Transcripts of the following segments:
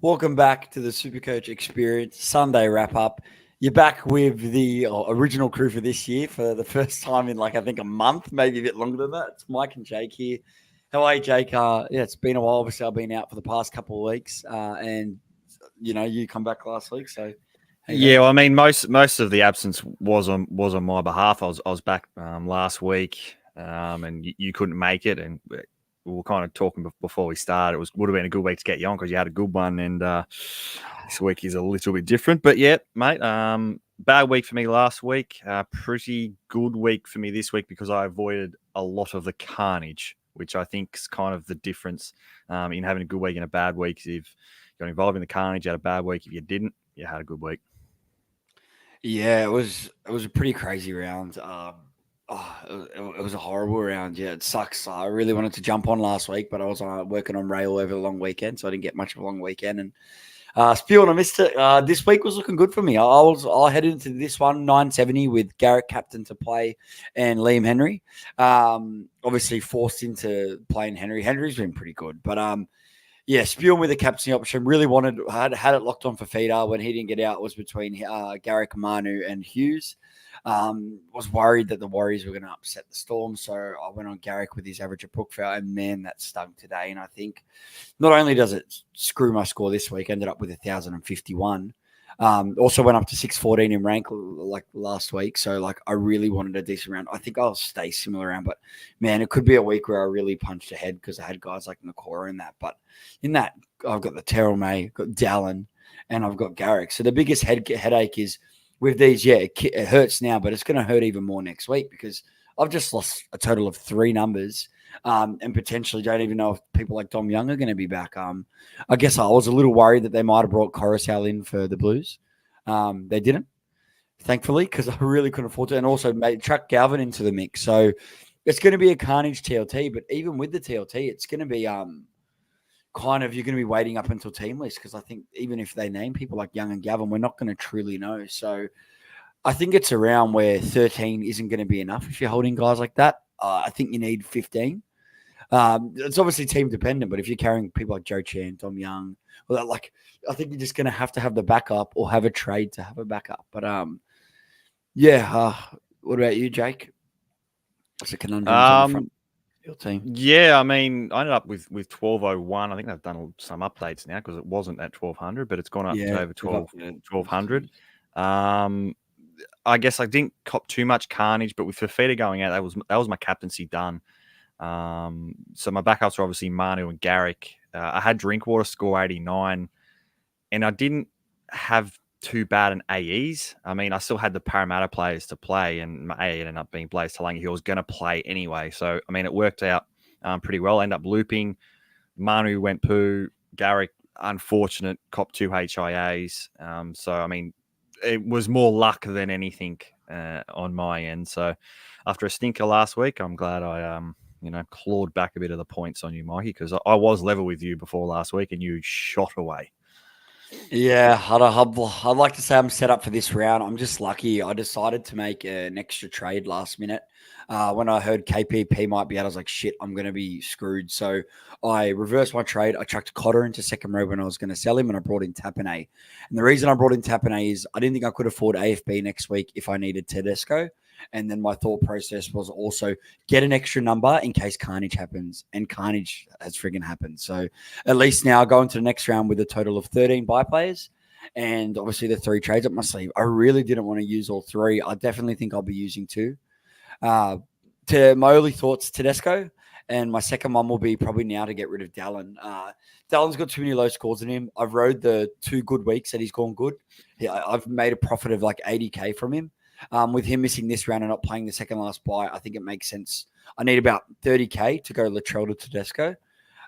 Welcome back to the SuperCoach Experience Sunday wrap-up. You're back with the original crew for this year for the first time in, I think a month, maybe a bit longer than that. It's Mike and Jake here. How are you, Jake? It's been a while. Obviously, I've been out for the past couple of weeks, and, you come back last week, so... Yeah, well, I mean, most of the absence was on my behalf. I was back last week, and you couldn't make it, and we were kind of talking before we started. Would have been a good week to get you on because you had a good one, and this week is a little bit different. But yeah, mate, bad week for me last week. Pretty good week for me this week because I avoided a lot of the carnage, which I think is kind of the difference in having a good week and a bad week. If you got involved in the carnage, you had a bad week. If you didn't, you had a good week. Yeah, it was a pretty crazy round. It was a horrible round. Yeah, it sucks. I really wanted to jump on last week, but I was working on rail over the long weekend, so I didn't get much of a long weekend. And Spiel, I missed it. This week was looking good for me. I headed into this one 970 with Garrett captain to play and Liam Henry. Obviously forced into playing Henry. Henry's been pretty good, but yeah, Spiel with the captaincy option. Really had it locked on for feeder. When he didn't get out, it was between Garrick, Manu, and Hughes. Was worried that the Warriors were going to upset the Storm, so I went on Garrick with his average of Brookvale, and man, that stung today. And I think not only does it screw my score this week, ended up with 1,051. Also went up to 614 in rank like last week. So I really wanted a decent round. I think I'll stay similar round, but man, it could be a week where I really punched ahead because I had guys like Nakora in that. But in that, I've got the Terrell May, got Dallin, and I've got Garrick. So the biggest headache is with these. Yeah, it hurts now, but it's going to hurt even more next week because I've just lost a total of 3 numbers. And potentially don't even know if people like Dom Young are going to be back. I guess I was a little worried that they might have brought Coruscant in for the Blues. They didn't, thankfully, because I really couldn't afford to. And also chuck Galvin into the mix. So it's going to be a carnage TLT. But even with the TLT, it's going to be kind of, you're going to be waiting up until team list because I think even if they name people like Young and Gavin, we're not going to truly know. So I think it's around where 13 isn't going to be enough if you're holding guys like that. I think you need 15. It's obviously team dependent, but if you're carrying people like Joe Chan, Tom Young, I think you're just going to have the backup or have a trade to have a backup. But what about you, Jake? What's the conundrum on the front of your team? Yeah, I mean, I ended up with 1201. I think they've done some updates now because it wasn't at 1200, but it's gone up to over 1200. I guess I didn't cop too much carnage, but with Fafita going out, that was my captaincy done. So my backups are obviously Manu and Garrick. I had Drinkwater score 89, and I didn't have too bad an AEs. I mean, I still had the Parramatta players to play, and my AE ended up being Blaze Talangi, who was going to play anyway. So, I mean, it worked out pretty well. I ended up looping. Manu went poo. Garrick, unfortunate, cop 2 HIAs. So, I mean, it was more luck than anything on my end. So, after a stinker last week, I'm glad I clawed back a bit of the points on you, Mikey, because I was level with you before last week and you shot away. Yeah, I'd like to say I'm set up for this round. I'm just lucky. I decided to make an extra trade last minute. When I heard KPP might be out, I was like, shit, I'm going to be screwed. So I reversed my trade. I chucked Cotter into second row when I was going to sell him, and I brought in Tapane. And the reason I brought in Tapane is I didn't think I could afford AFB next week if I needed Tedesco. And then my thought process was also get an extra number in case carnage happens. And carnage has friggin' happened. So at least now go into the next round with a total of 13 buy players. And obviously the 3 trades up my sleeve. I really didn't want to use all 3. I definitely think I'll be using 2. To my early thoughts, Tedesco. And my second one will be probably now to get rid of Dallin. Dallin's got too many low scores in him. I've rode the 2 good weeks that he's gone good. Yeah, I've made a profit of like 80K from him. With him missing this round and not playing the second last buy, I think it makes sense. I need about 30K to go Latrell to Tedesco.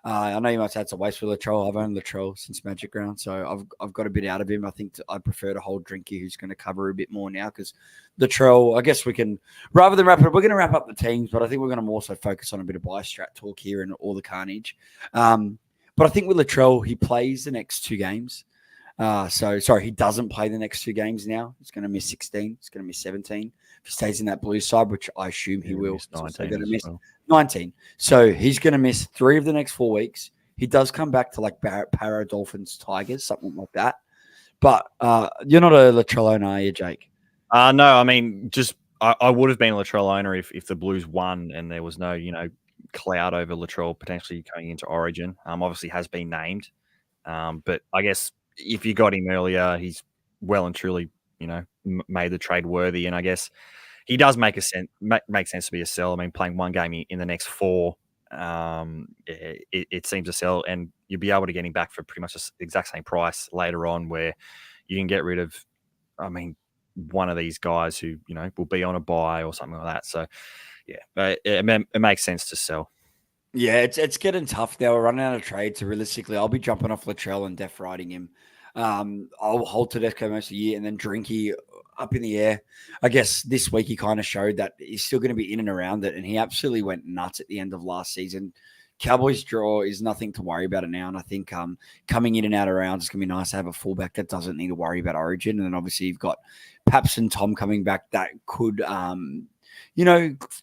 I know you might say it's a waste for Latrell. I've owned Latrell since Magic Round, so I've got a bit out of him. I think I prefer to hold Drinky, who's going to cover a bit more now, because Latrell, I guess we can, rather than wrap it up, we're going to wrap up the teams, but I think we're going to more so focus on a bit of buy strat talk here and all the carnage. But I think with Latrell, he plays the next 2 games. He doesn't play the next 2 games now. He's going to miss 16. He's going to miss 17. If he stays in that blue side, which I assume he will. Miss 19. He's miss 19. So he's going to miss 3 of the next 4 weeks. He does come back to like Para Dolphins, Tigers, something like that. But you're not a Latrell owner, are you, Jake? No, I mean, just I would have been a Latrell owner if the Blues won and there was no, cloud over Latrell potentially going into Origin. Obviously has been named. But I guess if you got him earlier, he's well and truly, made the trade worthy. And I guess he does make sense to be a sell. I mean, playing one game in the next 4, it seems a sell, and you'll be able to get him back for pretty much the exact same price later on, where you can get rid of, I mean, one of these guys who will be on a buy or something like that. So yeah, it makes sense to sell. Yeah, it's getting tough now. We're running out of trades. So realistically, I'll be jumping off Latrell and def riding him. I'll hold Tedesco most of the year and then Drinky up in the air. I guess this week he kind of showed that he's still going to be in and around it, and he absolutely went nuts at the end of last season. Cowboys draw is nothing to worry about it now, and I think coming in and out of rounds, it's going to be nice to have a fullback that doesn't need to worry about Origin. And then obviously you've got Paps and Tom coming back that could,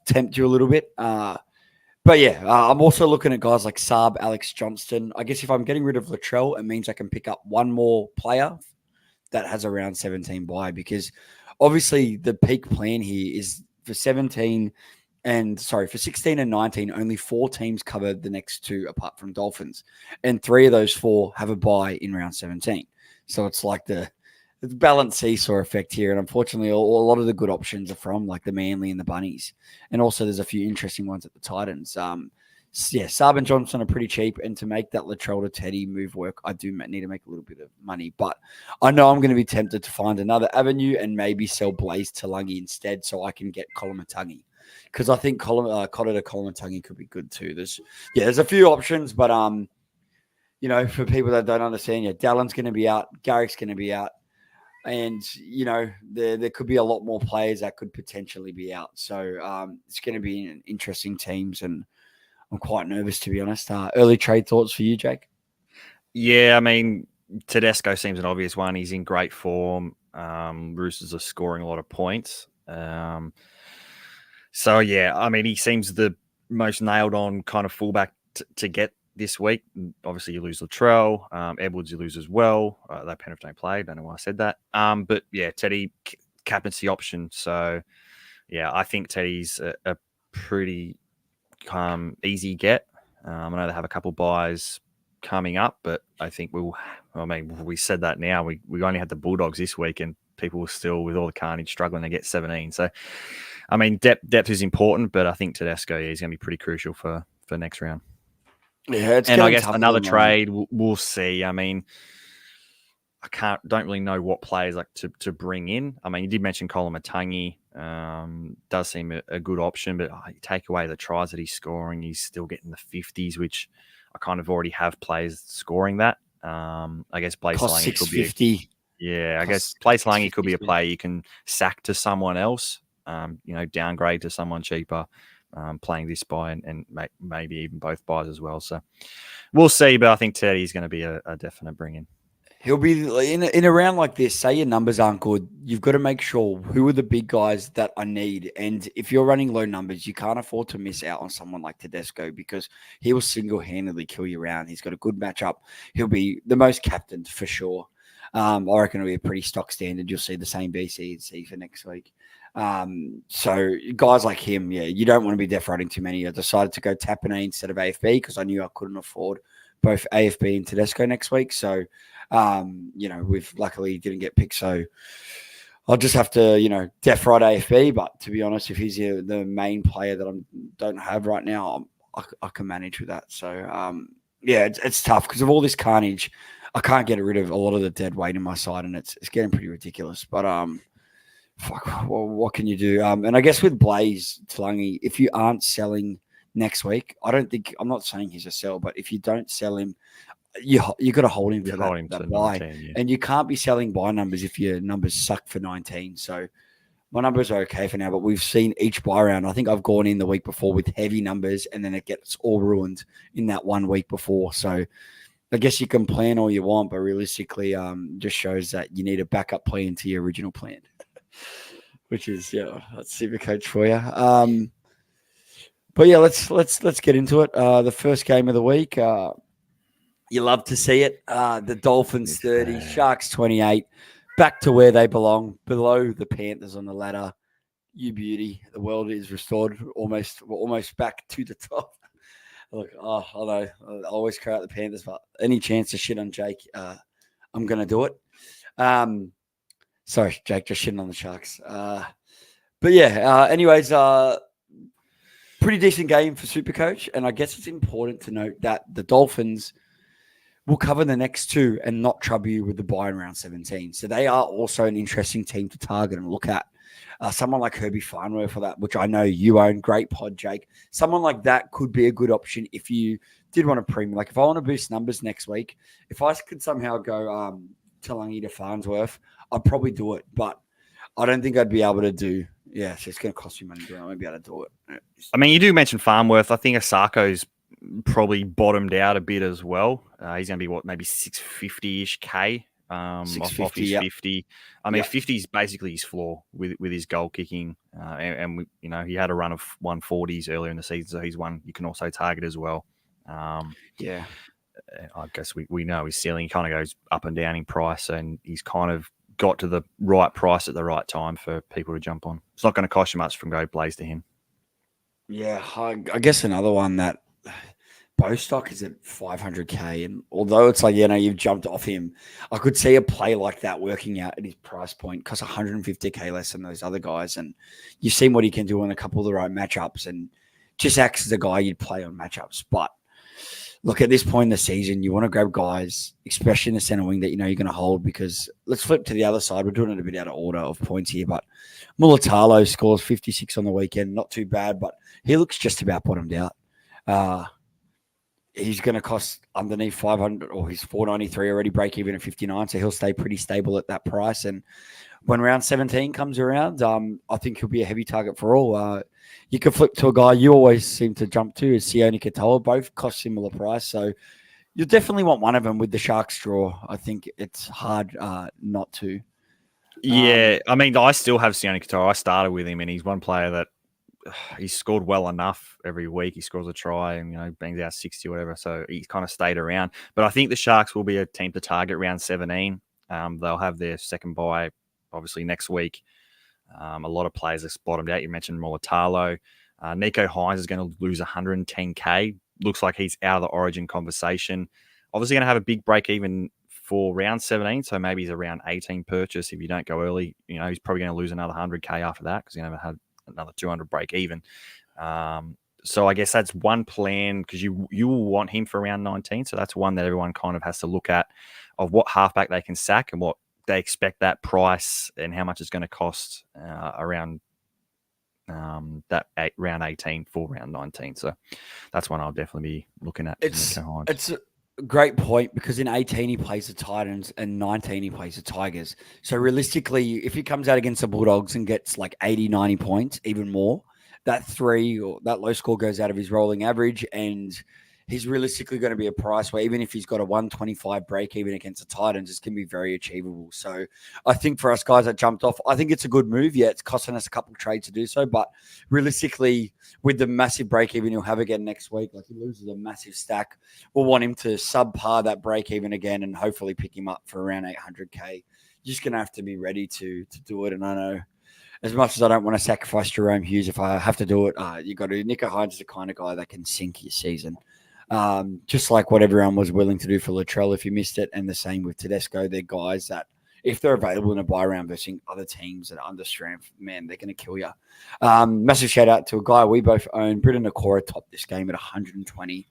tempt you a little bit. But yeah, I'm also looking at guys like Saab, Alex Johnston. I guess if I'm getting rid of Latrell, it means I can pick up one more player that has around 17 buy, because obviously the peak plan here is for 16 and 19, only 4 teams cover the next 2 apart from Dolphins. And 3 of those 4 have a buy in round 17. So it's like the balance seesaw effect here. And unfortunately, a lot of the good options are from like the Manly and the Bunnies. And also there's a few interesting ones at the Titans. Saab and Johnson are pretty cheap. And to make that Latrell to Teddy move work, I do need to make a little bit of money. But I know I'm going to be tempted to find another avenue and maybe sell Blaze Talangi instead so I can get Kolomatangi. Because I think Cotter to Kolomatangi could be good too. There's a few options, but for people that don't understand, Dallin's going to be out, Garrick's going to be out. And, there could be a lot more players that could potentially be out. So it's going to be an interesting teams, and I'm quite nervous, to be honest. Early trade thoughts for you, Jake? Yeah, I mean, Tedesco seems an obvious one. He's in great form. Roosters are scoring a lot of points. So, yeah, I mean, he seems the most nailed-on kind of fullback to get this week. Obviously, you lose Latrell. Edwards, you lose as well. That Penrith don't play. Don't know why I said that. But yeah, Teddy, captaincy option. So yeah, I think Teddy's a pretty easy get. I know they have a couple buys coming up, but I think we said that now. We only had the Bulldogs this week, and people were still, with all the carnage, struggling to get 17. So, I mean, depth is important, but I think Tedesco is going to be pretty crucial for next round. Yeah, and I guess another trade, we'll see. I mean, don't really know what players like to bring in. I mean, you did mention Kolomatangi. Does seem a good option, but you take away the tries that he's scoring, he's still getting the 50s, which I kind of already have players scoring that. I guess Blaze Lange could be. I guess Blaze Lange could be a player you can sack to someone else. Downgrade to someone cheaper. Playing this buy and maybe even both buys as well. So we'll see, but I think Teddy's going to be a definite bring in. He'll be in a round like this. Say your numbers aren't good, you've got to make sure who are the big guys that I need. And if you're running low numbers, you can't afford to miss out on someone like Tedesco, because he will single-handedly kill you around. He's got a good matchup. He'll be the most captained for sure. I reckon it'll be a pretty stock standard. You'll see the same BC and C for next week. So guys like him, you don't want to be def riding too many. I decided to go Tapine instead of AFB because I knew I couldn't afford both AFB and Tedesco next week. So, we've luckily didn't get picked. So I'll just have to, def ride AFB. But to be honest, if he's the main player that I don't have right now, I can manage with that. So, it's tough because of all this carnage. I can't get rid of a lot of the dead weight in my side, and it's getting pretty ridiculous. But, what can you do? And I guess with Blaze Talangi, if you aren't selling next week, I'm not saying he's a sell, but if you don't sell him, you got to hold him for that buy. 19, and you can't be selling buy numbers if your numbers suck for 19. So my numbers are okay for now, but we've seen each buy round. I think I've gone in the week before with heavy numbers, and then it gets all ruined in that 1 week before. So I guess you can plan all you want, but realistically, just shows that you need a backup plan to your original plan. Which is that's SuperCoach for you. But let's get into it. The first game of the week, You love to see it. The Dolphins It's 30, Sharks 28, back to where they belong, below the Panthers on the ladder. You beauty. The world is restored. We're almost back to the top. Look, I know. I always cry out the Panthers, but any chance to shit on Jake, I'm going to do it. Sorry, Jake, just shitting on the Sharks. But yeah, anyways, pretty decent game for SuperCoach. And I guess it's important to note that the Dolphins will cover the next two and not trouble you with the bye in round 17. So they are also an interesting team to target and look at. Someone like Herbie Farnworth for that, which I know you own. Great pod, Jake. Someone like that could be a good option if you did want a premium. Like if I want to boost numbers next week, if I could somehow go Talangi to Farnsworth, I'd probably do it. But I don't think I'd be able to do. Yeah, so it's going to cost you money. I won't be able to do it. I mean, you do mention Farnworth. I think Asako's probably bottomed out a bit as well. He's going to be maybe 650-ish K off his 50. I mean, 50 is basically his floor with his goal kicking. And he had a run of 140s earlier in the season, so he's one you can also target as well. Yeah. I guess we know his ceiling kind of goes up and down in price, and he's kind of got to the right price at the right time for people to jump on. It's not going to cost you much from go plays to him. Yeah, I guess another one that Bostock is at 500K, and although it's like, you've jumped off him, I could see a play like that working out at his price point, costs 150K less than those other guys, and you've seen what he can do in a couple of the right matchups, and just acts as a guy you'd play on matchups. But look, at this point in the season, you want to grab guys, especially in the center wing, that you're going to hold, because let's flip to the other side. We're doing it a bit out of order of points here, but Mulatalo scores 56 on the weekend. Not too bad, but he looks just about bottomed out. He's going to cost underneath 500, or he's 493 already, break even at 59, so he'll stay pretty stable at that price. And when round 17 comes around, I think he'll be a heavy target for all. You can flip to a guy you always seem to jump to, is Sione Katoa. Both cost similar price, so you'll definitely want one of them with the Sharks draw. I think it's hard not to. Yeah, I mean, I still have Sione Katoa. I started with him, and he's one player that he's scored well enough every week. He scores a try and, bangs out 60 or whatever. So he's kind of stayed around. But I think the Sharks will be a team to target round 17. They'll have their second bye, obviously, next week. A lot of players have bottomed out. You mentioned Mulatalo. Nico Hines is going to lose 110K. Looks like he's out of the Origin conversation. Obviously going to have a big break even for round 17. So maybe he's a round 18 purchase if you don't go early. He's probably going to lose another 100K after that because he's going to have another 200 break even. So I guess that's one plan, because you will want him for round 19. So that's one that everyone kind of has to look at, of what halfback they can sack and what they expect that price and how much it's going to cost around round 18 for round 19. So that's one I'll definitely be looking at. It's a great point, because in 18 he plays the Titans and 19 he plays the Tigers. So realistically, if he comes out against the Bulldogs and gets like 80, 90 points, even more, that low score goes out of his rolling average, and he's realistically going to be a price where even if he's got a 125 break even against the Titans, it's going to be very achievable. So I think for us guys that jumped off, I think it's a good move. Yeah, it's costing us a couple of trades to do so, but realistically, with the massive break even he'll have again next week, like he loses a massive stack, we'll want him to subpar that break even again and hopefully pick him up for around 800K. You're just going to have to be ready to do it. And I know, as much as I don't want to sacrifice Jerome Hughes, if I have to do it, you got to. Nico Hines is the kind of guy that can sink your season. Just like what everyone was willing to do for Latrell if you missed it, and the same with Tedesco. They're guys that, if they're available in a buy round versus other teams that are under strength, man, they're going to kill you. Massive shout out to a guy we both own, Britton Nakora, topped this game at 120.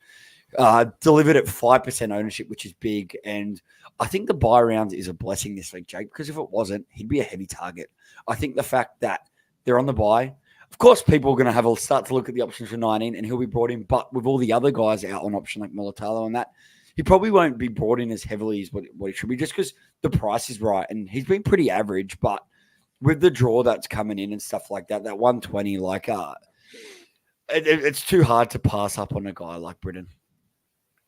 Delivered at 5% ownership, which is big. And I think the buy round is a blessing this week, Jake, because if it wasn't, he'd be a heavy target. I think the fact that they're on the buy, of course, people are going to have a start to look at the options for 19 and he'll be brought in. But with all the other guys out on option like Mulatalo and that, he probably won't be brought in as heavily as what he should be, just because the price is right. And he's been pretty average, but with the draw that's coming in and stuff like that, that 120, it's too hard to pass up on a guy like Britton.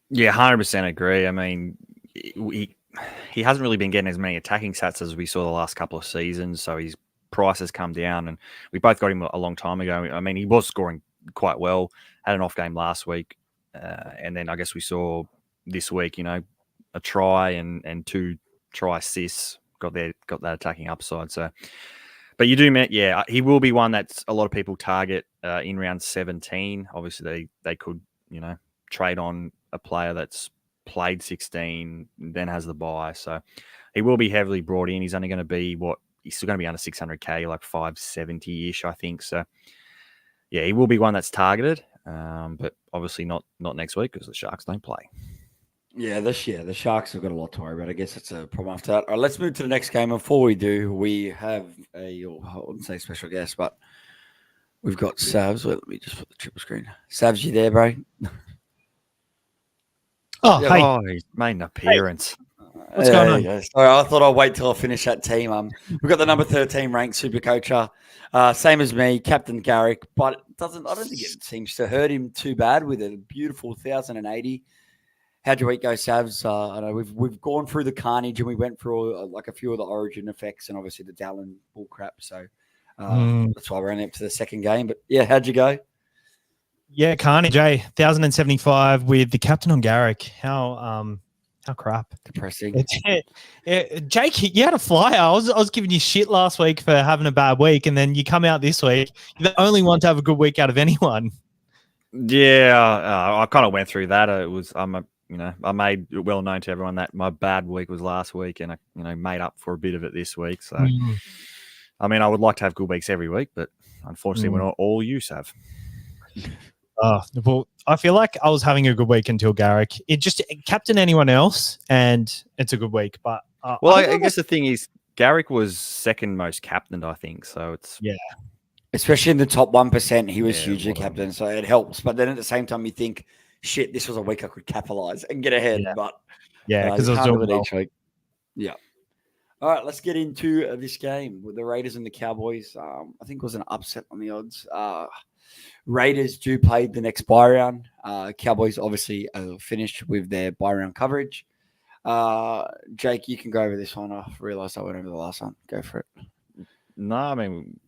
Yeah, 100% agree. I mean, he hasn't really been getting as many attacking stats as we saw the last couple of seasons, so his price has come down, and we both got him a long time ago. I mean, he was scoring quite well, had an off game last week, and then I guess we saw this week. A try and 2 try assists got that attacking upside. So, but you do, yeah, he will be one that's a lot of people target in round 17. Obviously, they could trade on a player that's played 16, then has the bye. So he will be heavily brought in. He's only going to be he's still going to be under 600k, like 570-ish, I think. So yeah, he will be one that's targeted, but obviously not next week because the Sharks don't play. Yeah, the Sharks have got a lot to worry about. I guess it's a problem after that. All right, let's move to the next game. Before we do, we have I wouldn't say special guest, but we've got Savs. Wait, let me just put the triple screen. Savs, you there, bro? Oh, Yeah, hey. Oh, he's made an appearance. What's going on? Yeah. Sorry, I thought I'd wait till I finish that team. We've got the number 13 ranked SuperCoach, same as me, Captain Garrick, but I don't think it seems to hurt him too bad with a beautiful 1,080. How'd your week go, Savs? I know we've gone through the carnage and we went through like a few of the origin effects and obviously the Dallin bull crap. So that's why we're only up to the second game. But yeah, how'd you go? Yeah, carnage, 1,075 with the captain on Garrick. How crap. Depressing. Jake, you had a flyer. I was giving you shit last week for having a bad week, and then you come out this week. You're the only one to have a good week out of anyone. Yeah, I kind of went through that. I made it well known to everyone that my bad week was last week, and I made up for a bit of it this week. So, I mean, I would like to have good weeks every week, but unfortunately, we're not all you have. Well, I feel like I was having a good week until Garrick. It just captain anyone else, and it's a good week. But I guess the thing is, Garrick was second most captained, I think. So it's especially in the top 1%, he was hugely captain, so it helps. But then at the same time, you think, shit, this was a week I could capitalize and get ahead. Yeah. But because I was doing well. each week. Yeah. All right, let's get into this game with the Raiders and the Cowboys. I think it was an upset on the odds. Raiders do play the next bye round. Cowboys obviously finished with their bye round coverage. Jake, you can go over this one. I realized I went over the last one. Go for it. No, I mean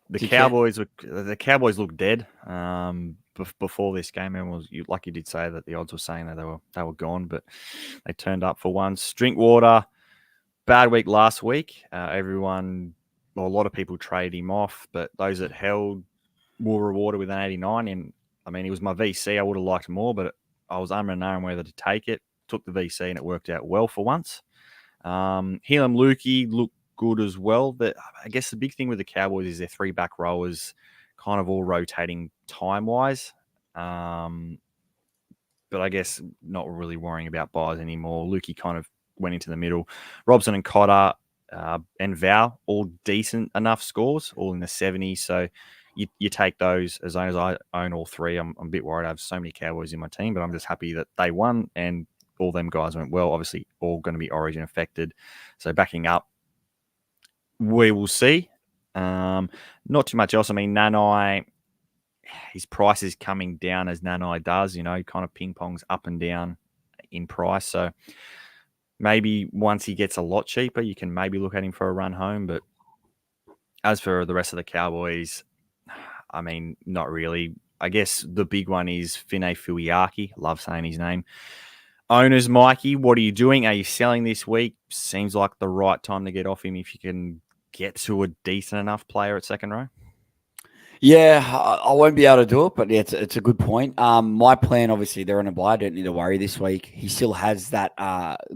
the Cowboys looked dead before this game, and like you did say that the odds were saying that they were gone, but they turned up for once. Drinkwater, bad week last week. A lot of people traded him off, but those that held were rewarded with an 89. And I mean, he was my VC. I would have liked more, but I was unknown whether to take it. Took the VC, and it worked out well for once. Helam Lukey looked good as well. I guess the big thing with the Cowboys is their 3 back rowers kind of all rotating time-wise. But I guess not really worrying about buys anymore. Lukey kind of went into the middle. Robson and Cotter and Val, all decent enough scores, all in the 70s. So you take those. As long as I own all 3, I'm a bit worried. I have so many Cowboys in my team, but I'm just happy that they won and all them guys went well. Obviously, all going to be origin affected. So backing up, we will see. Not too much else. I mean, Nanai, his price is coming down as Nanai does. Kind of ping pongs up and down in price. So maybe once he gets a lot cheaper, you can maybe look at him for a run home. But as for the rest of the Cowboys, I mean, not really. I guess the big one is Fine Fuiaki. Love saying his name. Owners, Mikey, what are you doing? Are you selling this week? Seems like the right time to get off him if you can get to a decent enough player at second row. Yeah, I won't be able to do it, but yeah, it's a good point. My plan, obviously, they're on a bye. I don't need to worry this week. He still has that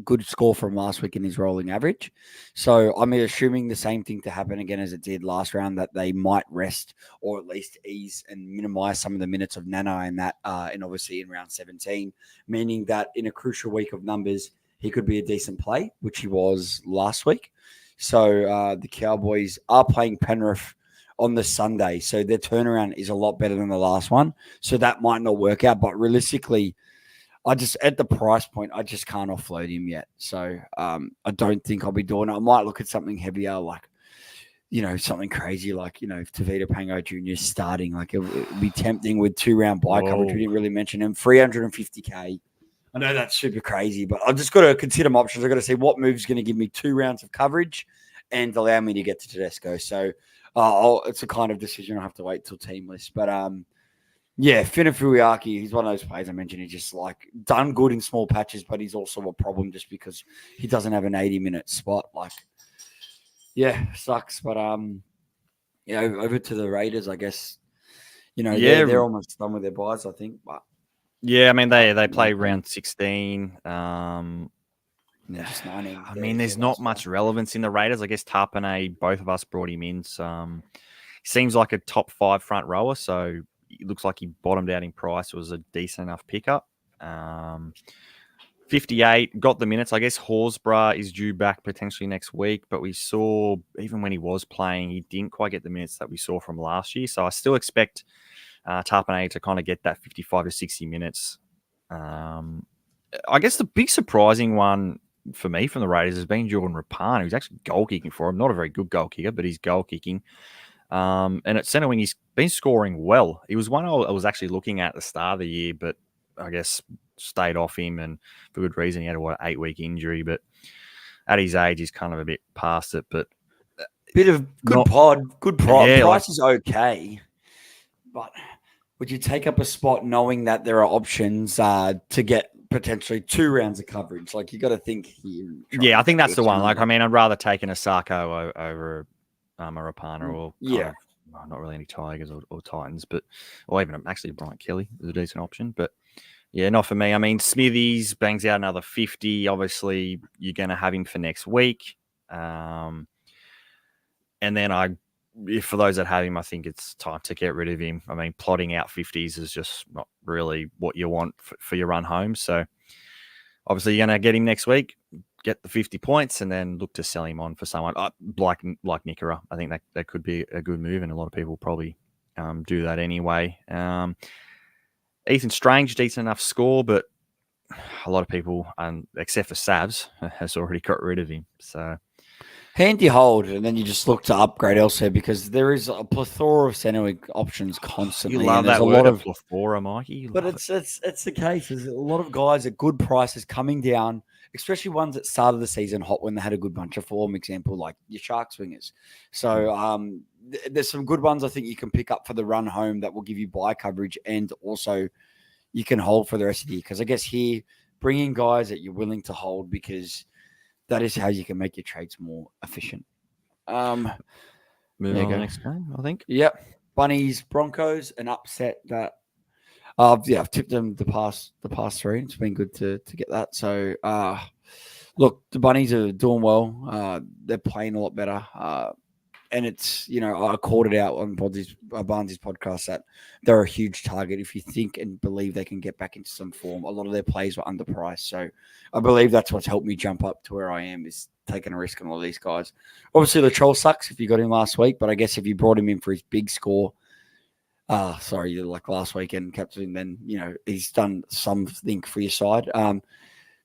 good score from last week in his rolling average. So I'm assuming the same thing to happen again as it did last round, that they might rest or at least ease and minimize some of the minutes of Nana and that, and obviously in round 17, meaning that in a crucial week of numbers, he could be a decent play, which he was last week. So the Cowboys are playing Penrith on the Sunday. So their turnaround is a lot better than the last one. So that might not work out. But realistically, at the price point, I just can't offload him yet. So I don't think I'll be doing it. I might look at something heavier, like, something crazy, like, if Tavita Pango Jr. is starting, like it would be tempting with 2-round buy coverage. We didn't really mention him. 350K. I know that's super crazy, but I've just got to consider my options. I've got to see what move's going to give me 2 rounds of coverage and allow me to get to Tedesco. So it's a kind of decision. I have to wait till team list. But Yeah, Fuiaki, he's one of those players I mentioned. He's just like done good in small patches, but he's also a problem just because he doesn't have an 80-minute spot. Like, yeah, sucks. But yeah, over to the Raiders, I guess. They're almost done with their buys, I think. But yeah, I mean they play round 16. just 19. I mean, there's not much relevance in the Raiders. I guess Tarpanay, both of us brought him in. So, seems like a top 5 front rower, so it looks like he bottomed out in price. It was a decent enough pickup. 58, got the minutes. I guess Horsburgh is due back potentially next week, but we saw, even when he was playing, he didn't quite get the minutes that we saw from last year. So I still expect Tarpanay to kind of get that 55 to 60 minutes. I guess the big surprising one for me from the Raiders has been Jordan Rapana, who's actually goal kicking for him. Not a very good goal kicker, but he's goal kicking. And at centre wing, he's been scoring well. He was one I was actually looking at the start of the year, but I guess stayed off him, and for good reason. He had an 8-week injury, but at his age, he's kind of a bit past it. But bit of good price. Yeah, price is okay, but would you take up a spot knowing that there are options to get potentially 2 rounds of coverage? Like, you got to think here. Yeah, I think that's the one. Like, I mean, I'd rather take an Asako over a Rapana or not really any Tigers or Titans, or even actually Bryant Kelly is a decent option. But yeah, not for me. I mean, Smithies bangs out another 50. Obviously, you're going to have him for next week. And then for those that have him, I think it's time to get rid of him. I mean, plotting out 50s is just not really what you want for your run home. So obviously, you're going to get him next week, get the 50 points, and then look to sell him on for someone like Nickera. I think that could be a good move, and a lot of people probably do that anyway. Ethan Strange, decent enough score, but a lot of people, except for Savs, has already got rid of him. So handy hold, and then you just look to upgrade elsewhere because there is a plethora of centre options constantly. You love that word, a plethora, Mikey. But it's the case. There's a lot of guys at good prices coming down, especially ones that started the season hot when they had a good bunch of form. Example, like your Sharks wingers. So there's some good ones I think you can pick up for the run home that will give you buy coverage, and also you can hold for the rest of the year. Because I guess here, bringing guys that you're willing to hold, because that is how you can make your trades more efficient. Moving on to the next game, I think. Yep. Bunnies, Broncos, an upset that I've tipped them the past 3. It's been good to get that. So look, the Bunnies are doing well. They're playing a lot better. And it's, I called it out on Barnes' podcast that they're a huge target if you think and believe they can get back into some form. A lot of their plays were underpriced. So I believe that's what's helped me jump up to where I am, is taking a risk on all these guys. Obviously, the troll sucks if you got him last week, but I guess if you brought him in for his big score, like last weekend, captain, then, he's done something for your side.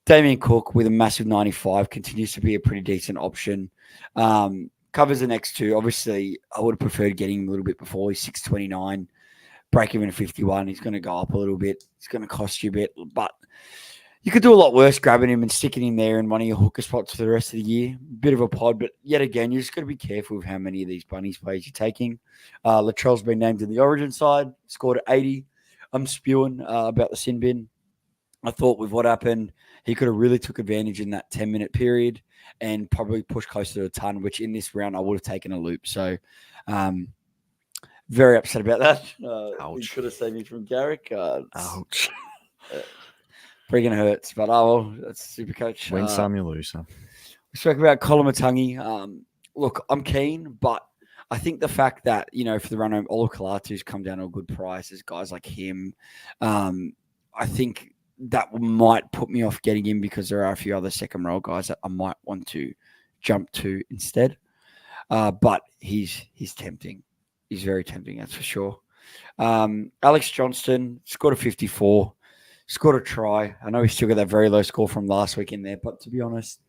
Damien Cook with a massive 95 continues to be a pretty decent option. Covers the next 2. Obviously, I would have preferred getting him a little bit before. He's 629, break even at 51. He's going to go up a little bit. It's going to cost you a bit, but you could do a lot worse grabbing him and sticking him there in one of your hooker spots for the rest of the year. Bit of a pod, but yet again, you just got to be careful with how many of these Bunnies plays you're taking. Latrell's been named in the Origin side, scored at 80. I'm spewing about the sin bin. I thought with what happened, he could have really took advantage in that 10-minute period and probably pushed closer to a ton, which in this round I would have taken a loop. So very upset about that. He could have saved me from Garrick. Ouch. Friggin' hurts, but that's SuperCoach. Win some, you lose some. We spoke about Kolomatangi. Look, I'm keen, but I think the fact that, for the run home, Olukalatu's come down to a good price as guys like him. I think that might put me off getting him because there are a few other second row guys that I might want to jump to instead. But he's tempting. He's very tempting, that's for sure. Alex Johnston scored a 54, scored a try. I know he still got that very low score from last week in there, but to be honest,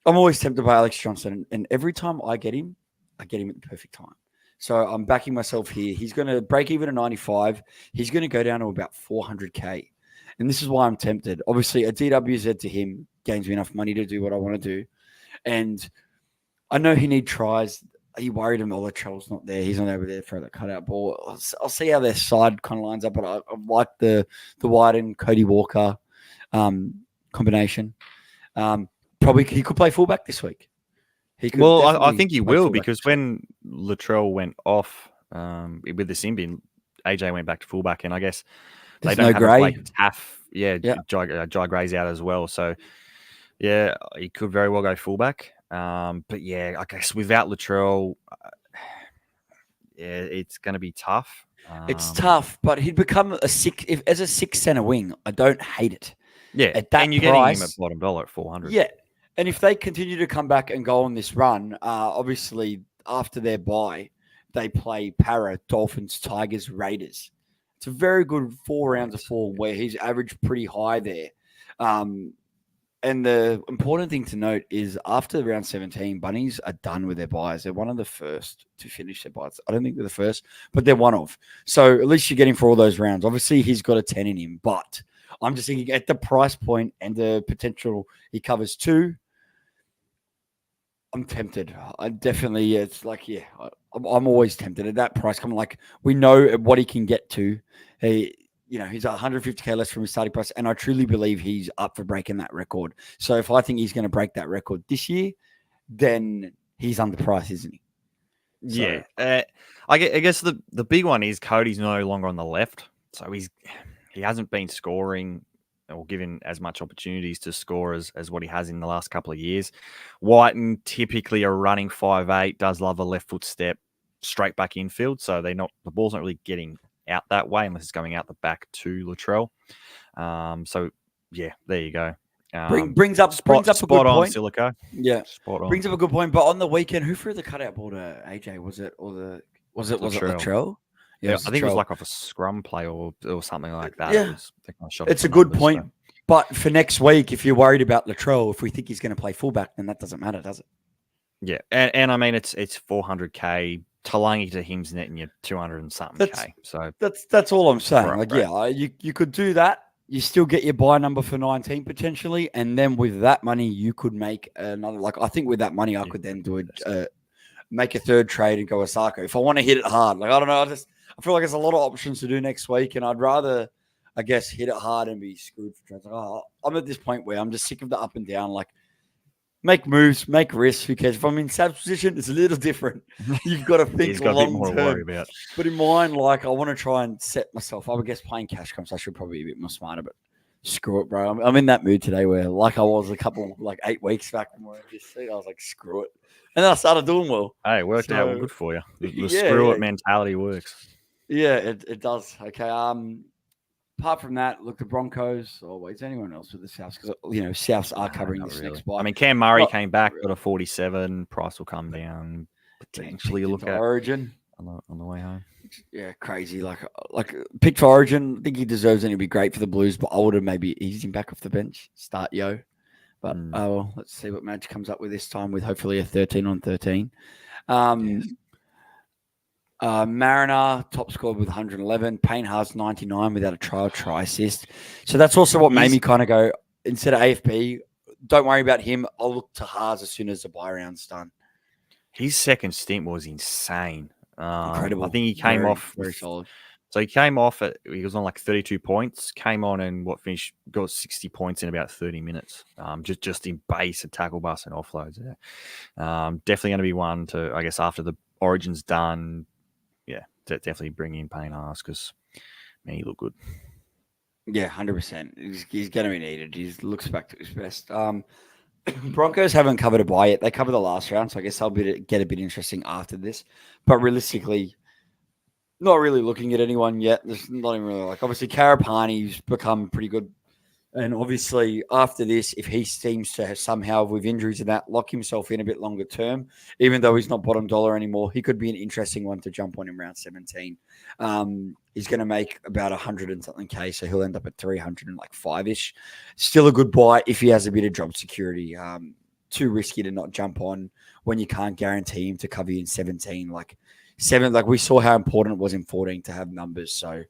I'm always tempted by Alex Johnston. And every time I get him at the perfect time. So I'm backing myself here. He's going to break even at 95. He's going to go down to about 400K. And this is why I'm tempted. Obviously, a DWZ to him gains me enough money to do what I want to do. And I know he needs tries. are you worried him? Latrell's not there. He's not over there for the cutout ball. I'll see how their side kind of lines up, but I like the White and Cody Walker combination. Probably he could play fullback this week. I think he will because when Latrell went off with the sin bin, AJ went back to fullback, and I guess they don't have Gray. Jai Gray's out as well, so yeah, he could very well go fullback. But yeah, I guess without Latrell, it's going to be tough. It's tough, but he'd become as a 6 center wing. I don't hate it. Yeah, at that and you're price, getting him at bottom dollar at 400. Yeah, and if they continue to come back and go on this run, obviously after their bye, they play Para, Dolphins, Tigers, Raiders. It's a very good 4 rounds of form where he's averaged pretty high there. And the important thing to note is after round 17, Bunnies are done with their buys. They're one of the first to finish their buys. I don't think they're the first, but they're one of. So at least you're getting for all those rounds. Obviously, he's got a 10 in him, but I'm just thinking at the price point and the potential he covers 2, I'm tempted. I definitely, it's like, yeah, I'm always tempted at that price. Coming like we know what he can get to. He's 150K less from his starting price, and I truly believe he's up for breaking that record. So if I think he's going to break that record this year, then he's underpriced, isn't he? So, yeah. I guess the big one is Cody's no longer on the left, so he hasn't been scoring or given as much opportunities to score as what he has in the last couple of years. Whiten, typically a running 5'8", does love a left foot step straight back infield, so the ball's not really getting out that way unless it's going out the back to Latrell. So yeah, there you go. Brings up a good point. Silico. Yeah, spot on. Brings up a good point. But on the weekend, who threw the cutout ball to AJ? Was it Latrell? Yeah, I think it was like off a scrum play or something like that. Yeah, it's a good point. So. But for next week, if you're worried about Latrell, if we think he's going to play fullback, then that doesn't matter, does it? Yeah, and I mean it's 400K. Talangi to him's netting you 200 and something K. So that's all I'm saying. Right. Yeah, you could do that. You still get your buy number for 19 potentially, and then with that money, you could make another. Like I think with that money, I could then do make a third trade and go Osako if I want to hit it hard. Like I don't know, I feel like there's a lot of options to do next week, and I'd rather, I guess, hit it hard and be screwed for trades. Like, I'm at this point where I'm just sick of the up and down. Like. Make moves, make risks. Who cares? If I'm in Sab's position, it's a little different. You've got to think long term. But in mine, like I want to try and set myself up. I guess playing cash comps, I should probably be a bit more smarter. But screw it, bro. I'm in that mood today where, like I was 8 weeks back when we were in this seat, I was like, screw it, and then I started doing well. Hey, it worked out good for you. The screw it mentality works. Yeah, it does. Okay. Apart from that, look, the Broncos. Is anyone else with the Souths? Because Souths are covering this next buy. I mean, Cam Murray came back, got a 47. Price will come down potentially. Look at Origin on the way home. Yeah, crazy. Like picked for Origin. I think he deserves it. It'd be great for the Blues, but I would have maybe eased him back off the bench. Start Yo, but let's see what Madge comes up with this time with hopefully a 13 on 13. Mariner, top scored with 111. Payne Haas, 99 without a try assist. So that's also what made me kind of go, instead of AFP, don't worry about him. I'll look to Haas as soon as the buy round's done. His second stint was insane. Incredible. I think he came off. Very solid. So he came off, he was on like 32 points, came on and got 60 points in about 30 minutes. Just in base and tackle bust and offloads. Definitely going to be one to, I guess, after the Origin's done, definitely bring in Payne Haas because, man, he looked good. Yeah, 100%. He's going to be needed. He looks back to his best. Broncos haven't covered a buy yet. They covered the last round, so I guess they'll get a bit interesting after this. But realistically, not really looking at anyone yet. There's not even really obviously Karapani's become pretty good. And obviously after this, if he seems to have somehow with injuries and that lock himself in a bit longer term, even though he's not bottom dollar anymore, he could be an interesting one to jump on in round 17. He's going to make about 100 and something K, so he'll end up at 305-ish. Still a good buy if he has a bit of job security. Too risky to not jump on when you can't guarantee him to cover you in 17. Like we saw how important it was in 14 to have numbers. So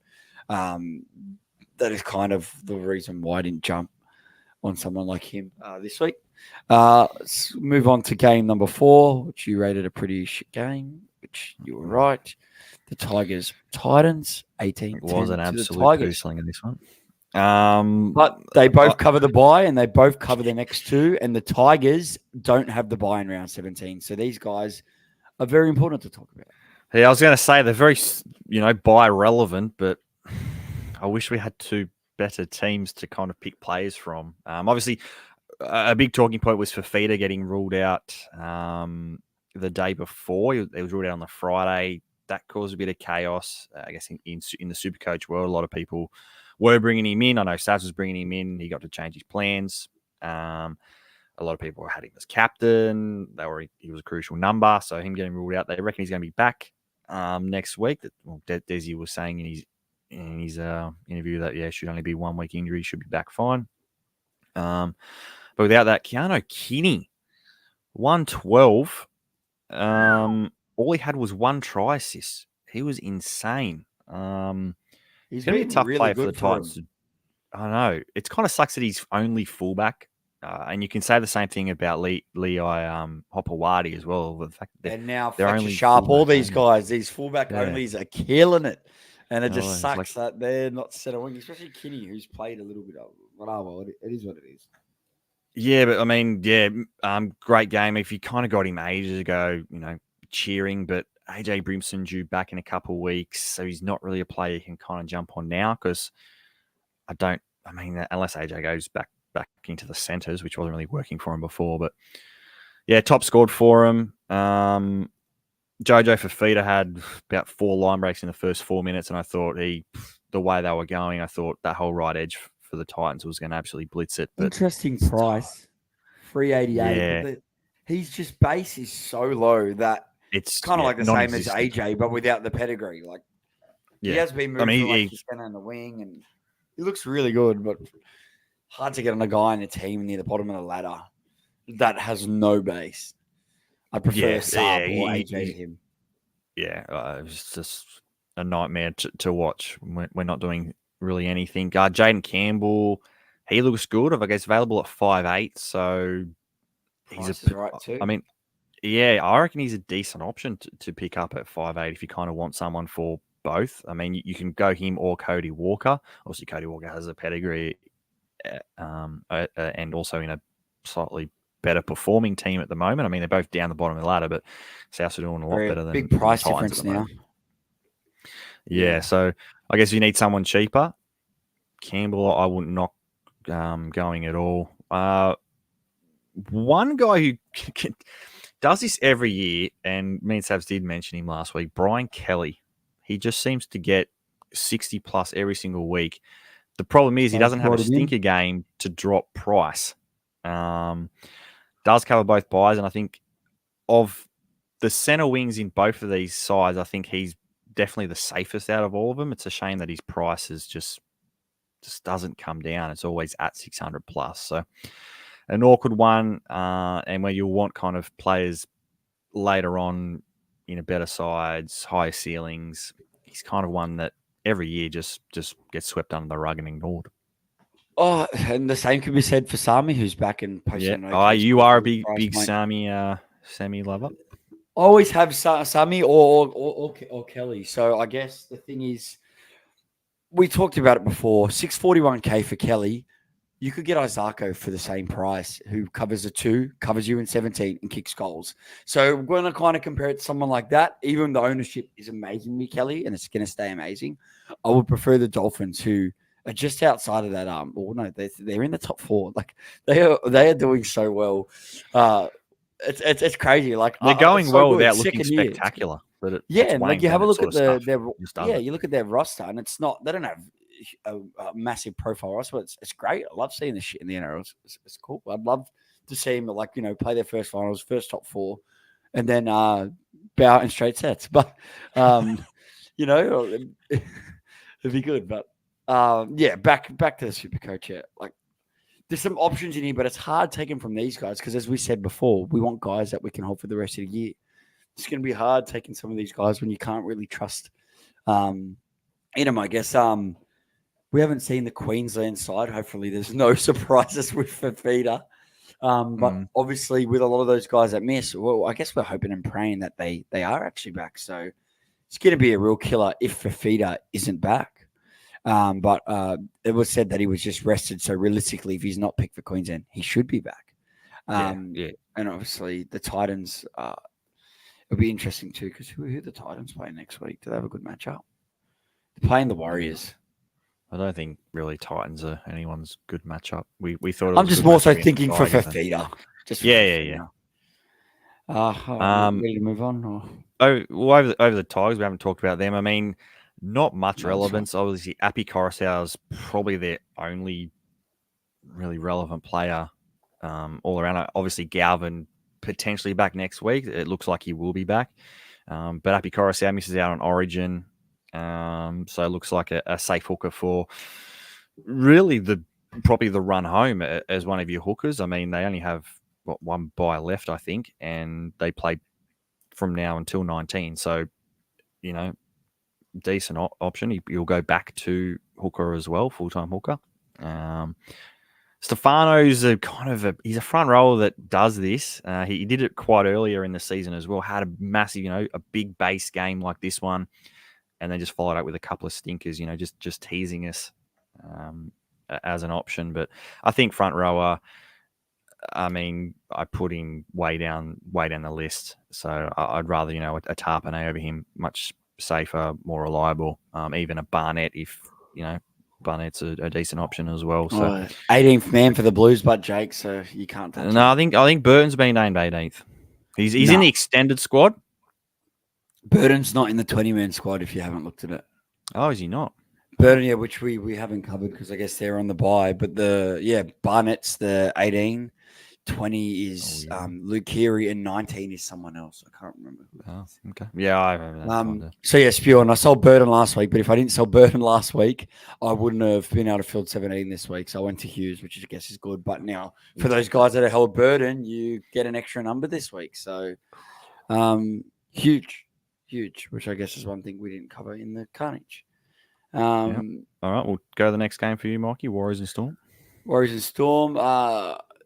that is kind of the reason why I didn't jump. on someone like him this week. Let's move on to game number 4, which you rated a pretty shit game, which you were right. The Tigers Titans 18. It was an to the absolute Tigers. poo-sling in this one. But they both cover the bye and they both cover the next 2, and the Tigers don't have the bye in round 17. So these guys are very important to talk about. Yeah, I was going to say they're very, bye relevant, but I wish we had 2 better teams to kind of pick players from. Obviously, a big talking point was Fafita getting ruled out the day before. It was ruled out on the Friday. That caused a bit of chaos. I guess in the SuperCoach world, a lot of people were bringing him in. I know Saz was bringing him in. He got to change his plans. A lot of people had him as captain. He was a crucial number, so him getting ruled out, they reckon he's going to be back next week. Desi was saying in his interview that it should only be 1 week injury, he should be back fine. But without that, Keanu Kinney, 112. All he had was 1 try assist. He was insane. He's going to be a tough player for the Titans. I know. It kind of sucks that he's only fullback. And you can say the same thing about Le'i Hopewadi as well. The fact that and now they're Fletcher only Sharp, all fullback these only. guys, these fullback onlys are killing it. And it just it's sucks that they're not settling, especially Kinney, who's played a little bit of whatever. It is what it is. Yeah, but I mean, great game. If you kind of got him ages ago, cheering, but AJ Brimson due back in a couple of weeks, so he's not really a player you can kind of jump on now because unless AJ goes back into the centres, which wasn't really working for him before. But yeah, top scored for him. Jojo Fafita had about 4 line breaks in the first 4 minutes, and I thought the way they were going, I thought that whole right edge for the Titans was going to absolutely blitz it. But interesting price, 388. Yeah. But his just base is so low that it's kind of like the same as AJ, but without the pedigree. Like he has been moved to like center in the wing, and he looks really good, but hard to get on a guy in a team near the bottom of the ladder that has no base. I prefer Saab or AJ to him. Yeah, it's just a nightmare to watch. We're not doing really anything. Jaden Campbell, he looks good. I guess available at 5'8", so he's right too. I mean, yeah, I reckon he's a decent option to pick up at 5'8" if you kind of want someone for both. I mean, you can go him or Cody Walker. Obviously, Cody Walker has a pedigree and also in a slightly better performing team at the moment. I mean, they're both down the bottom of the ladder, but Souths are doing a lot better than big price difference now. Yeah, so I guess you need someone cheaper. Campbell, I wouldn't knock going at all. One guy who does this every year, and me and Savs did mention him last week, Brian Kelly. He just seems to get 60 plus every single week. The problem is he doesn't have a stinker game to drop price. Does cover both buys, and I think of the center wings in both of these sides, I think he's definitely the safest out of all of them. It's a shame that his price is just doesn't come down. It's always at 600 plus. So an awkward one, and where you'll want kind of players later on in a better sides, higher ceilings. He's kind of one that every year just gets swept under the rug and ignored. Oh, and the same can be said for Sami, who's back in posting. Yeah. You are a big Sami lover. Always have Sami or Kelly. So I guess the thing is, we talked about it before. 641K for Kelly. You could get Isako for the same price, who covers a 2, covers you in 17, and kicks goals. So we're going to kind of compare it to someone like that. Even the ownership is amazingly Kelly, and it's going to stay amazing. I would prefer the Dolphins, who are just outside of that. They're in the top 4. Like they are doing so well. It's crazy. Like they're going so well good. without looking spectacular. But and like you have a look at you look at their roster, and it's not. They don't have a massive profile roster, but it's great. I love seeing this shit in the NRL. It's cool. I'd love to see them play their first finals, first top 4, and then bow out in straight sets. But it'd be good. But back to the SuperCoach. Yeah, like there's some options in here, but it's hard taking from these guys because, as we said before, we want guys that we can hold for the rest of the year. It's going to be hard taking some of these guys when you can't really trust in them, I guess. We haven't seen the Queensland side. Hopefully, there's no surprises with Fafita. But obviously, with a lot of those guys that miss, well, I guess we're hoping and praying that they are actually back. So it's going to be a real killer if Fafita isn't back. But it was said that he was just rested. So realistically, if he's not picked for Queensland, he should be back. Yeah. And obviously, the Titans, it'll be interesting too because who the Titans play next week? Do they have a good matchup? They're playing the Warriors. I don't think really Titans are anyone's good matchup. We thought it was I'm just more so thinking for Fafita. Yeah. Ready to move on? Or? Over the Tigers, we haven't talked about them. I mean, not much relevance. Obviously, Api Coruscant is probably their only really relevant player all around. Obviously, Galvin potentially back next week. It looks like he will be back. But Api Coruscant misses out on Origin. So it looks like a safe hooker for really probably the run home as one of your hookers. I mean, they only have one bye left, I think, and they play from now until 19. So, decent option. You'll go back to hooker as well, full-time hooker. Stefano's he's a front rower that does this. He did it quite earlier in the season as well. Had a massive, a big base game like this one. And then just followed up with a couple of stinkers, just teasing us as an option. But I think front rower, I mean, I put him way down the list. So I'd rather, a Tarpanay over him, much safer, more reliable. Even a Barnett if, Barnett's a decent option as well. So 18th man for the Blues, but Jake, so you can't touch him. I think Burton's been named 18th. He's in the extended squad. Burton's not in the 20-man squad if you haven't looked at it. Oh, is he not? Burton, yeah, which we haven't covered because I guess they're on the bye. But Barnett's the 18, 20 is Luke Keary, and 19 is someone else. I can't remember. Oh, okay. Yeah, I remember that. So, Spew, I sold Burton last week, but if I didn't sell Burton last week, I wouldn't have been able to field 17 this week. So I went to Hughes, which I guess is good. But now, for those guys that have held Burton, you get an extra number this week. So, huge, which I guess is one thing we didn't cover in the carnage. All right, we'll go to the next game for you, Mikey. Warriors and Storm.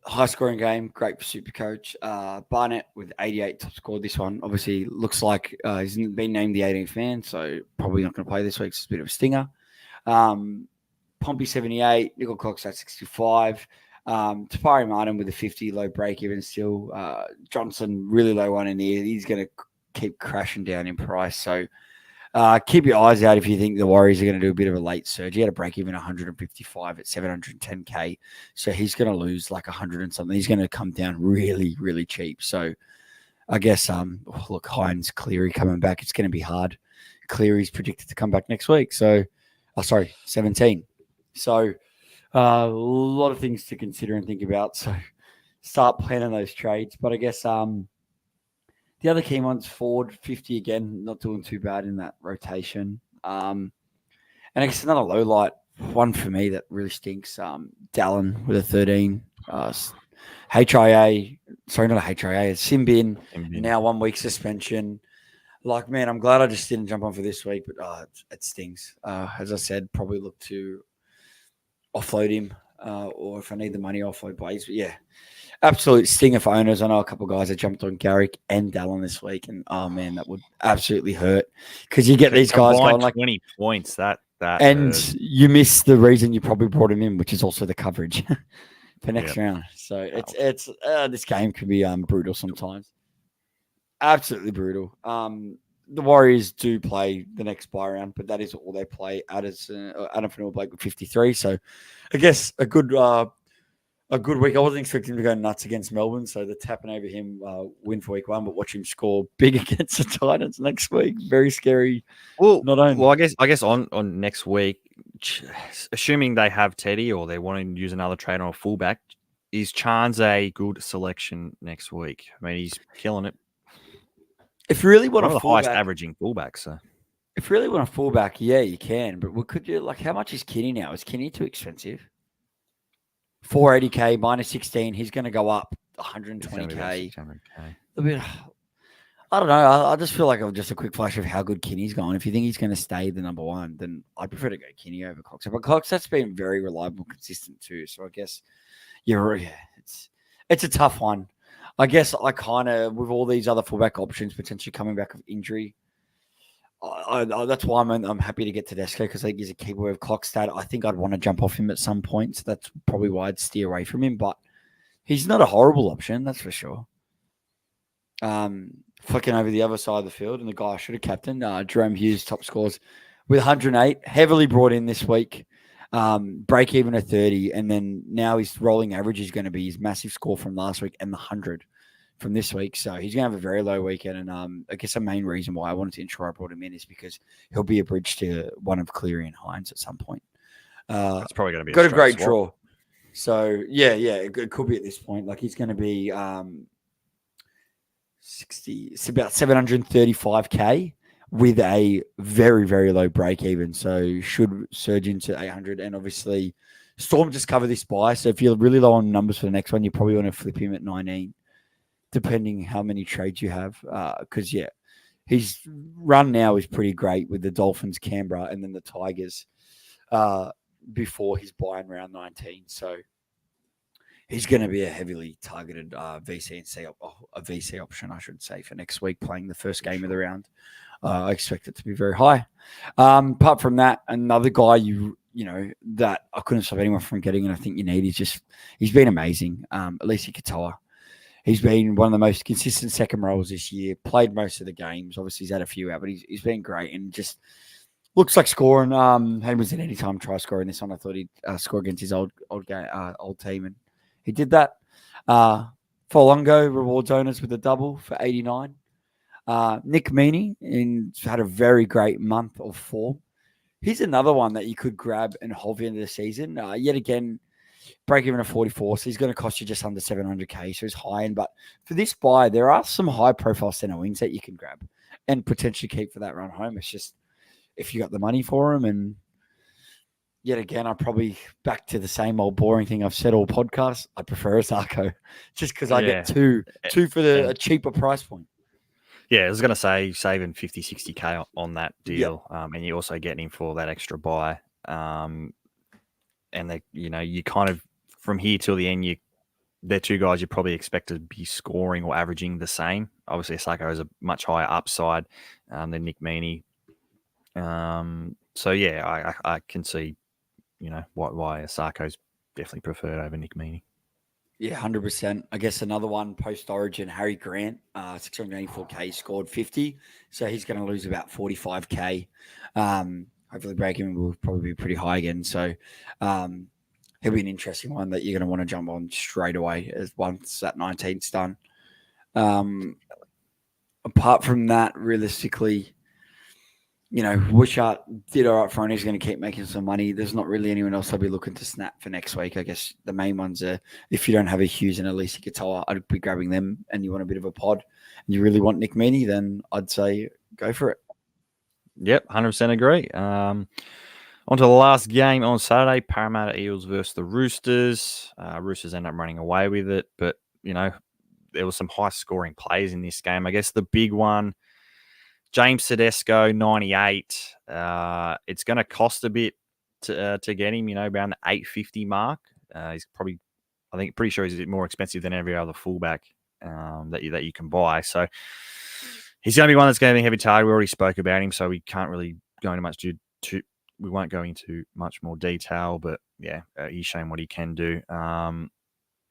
High scoring game, great for SuperCoach. Barnett with 88 top score. This one obviously looks like he's been named the 18th man, so probably not going to play this week. It's a bit of a stinger. Pompey 78, Nickel Cox at 65. Tafari Martin with a 50, low break even still. Johnson really low one in the year. He's going to keep crashing down in price. So keep your eyes out if you think the Warriors are going to do a bit of a late surge. He had a break even 155 at 710K. So he's going to lose like 100 and something. He's going to come down really, really cheap. So I guess, Hines, Cleary coming back. It's going to be hard. Cleary's predicted to come back next week. So, 17. So a lot of things to consider and think about. So start planning those trades. But I guess the other key ones, Ford, 50 again, not doing too bad in that rotation. And I guess another low light one for me that really stinks, Dallin with a 13. HIA, sorry, not a HIA, it's Simbin, now 1 week suspension. Like, man, I'm glad I just didn't jump on for this week, but it stings. As I said, probably look to offload him, or if I need the money, offload Blaze. But yeah, absolute stinger for owners. I know a couple of guys that jumped on Garrick and Dallin this week, and man, that would absolutely hurt because you get these guys going like 20 points. That and you miss the reason you probably brought him in, which is also the coverage for next round. So it's this game can be brutal sometimes, absolutely brutal. The Warriors do play the next bye round, but that is all they play. Adam Fanua-Blake with 53. So I guess a good week. I wasn't expecting him to go nuts against Melbourne, so the tapping over him win for week 1, but watch him score big against the Titans next week. Very scary. Well, I guess on next week, assuming they have Teddy or they want to use another trade on a fullback, is Chance a good selection next week? I mean, he's killing it. If you really want one a of the fullback, highest averaging fullbacks, so. If you really want a fullback, yeah, you can. But could you how much is Kinney now? Is Kinney too expensive? 480K minus 16. He's going to go up 120K. I I don't know. I just feel like just a quick flash of how good Kinney's going. If you think he's going to stay the number one, then I'd prefer to go Kinney over Cox. But Cox, that's been very reliable, consistent too. So I guess it's a tough one. I guess I kind of, with all these other fullback options potentially coming back of injury, that's why I'm happy to get Tedesco, because I think he's a keeper of Clockstad. I think I'd want to jump off him at some point. So that's probably why I'd steer away from him. But he's not a horrible option, that's for sure. Flicking over the other side of the field, and the guy I should have captained, Jerome Hughes, top scores with 108, heavily brought in this week. Break even at 30, and then now his rolling average is going to be his massive score from last week and the 100 from this week. So he's going to have a very low weekend. And I guess the main reason why I wanted to ensure I brought him in is because he'll be a bridge to one of Cleary and Hines at some point. It's probably going to be got a great draw. So yeah, it could be at this point. Like he's going to be 60. It's about 735k with a very, very low break even. So should surge into 800. And obviously Storm just covered this buy. So if you're really low on numbers for the next one, you probably want to flip him at 19, depending how many trades you have. Because his run now is pretty great with the Dolphins, Canberra, and then the Tigers before his buy in round 19. So he's going to be a heavily targeted VC option, I should say, for next week, playing the first game of the round. I expect it to be very high. Apart from that, another guy that I couldn't stop anyone from getting, and I think you need, he's been amazing. Elise Katoa. He's been one of the most consistent second rows this year, played most of the games. Obviously, he's had a few out, but he's been great and just looks like scoring. He was an anytime try scorer in this one. I thought he'd score against his old team, and he did that. Folongo rewards owners with a double for 89. Nick Meaney had a very great month of form. He's another one that you could grab and hold the end of the season. Yet again, break even at 44, so he's going to cost you just under 700k, so he's high end. But for this buy, there are some high-profile center wings that you can grab and potentially keep for that run home. It's just if you got the money for them. And yet again, I'm probably back to the same old boring thing I've said all podcasts. I prefer Asako just because I get two for a cheaper price point. Yeah, I was going to say saving 50, 60k on that deal, and you're also getting him for that extra buy. And you kind of from here till the end, they're two guys you probably expect to be scoring or averaging the same. Obviously, Asako has a much higher upside than Nick Meaney. So yeah, I can see, why Asako's definitely preferred over Nick Meaney. Yeah, 100%. I guess another one post-Origin, Harry Grant, 684k, scored 50. So he's going to lose about 45k. Hopefully break-even will probably be pretty high again. So he'll be an interesting one that you're going to want to jump on straight away once that 19th's done. Apart from that, realistically, Wishart did all right for him. He's going to keep making some money. There's not really anyone else I'll be looking to snap for next week. I guess the main ones are, if you don't have a Hughes and Elise Katoa, I'd be grabbing them, and you want a bit of a pod and you really want Nick Meaney, then I'd say go for it. Yep, 100% agree. On to the last game on Saturday, Parramatta Eels versus the Roosters. Roosters end up running away with it, but, there was some high-scoring plays in this game. I guess the big one, James Tedesco, 98. It's going to cost a bit to get him, around the 850 mark. He's probably, pretty sure he's more expensive than every other fullback that you can buy. So he's going to be one that's going to be heavy target. We already spoke about him, so we can't really go into much we won't go into much more detail, but yeah, he's shown what he can do.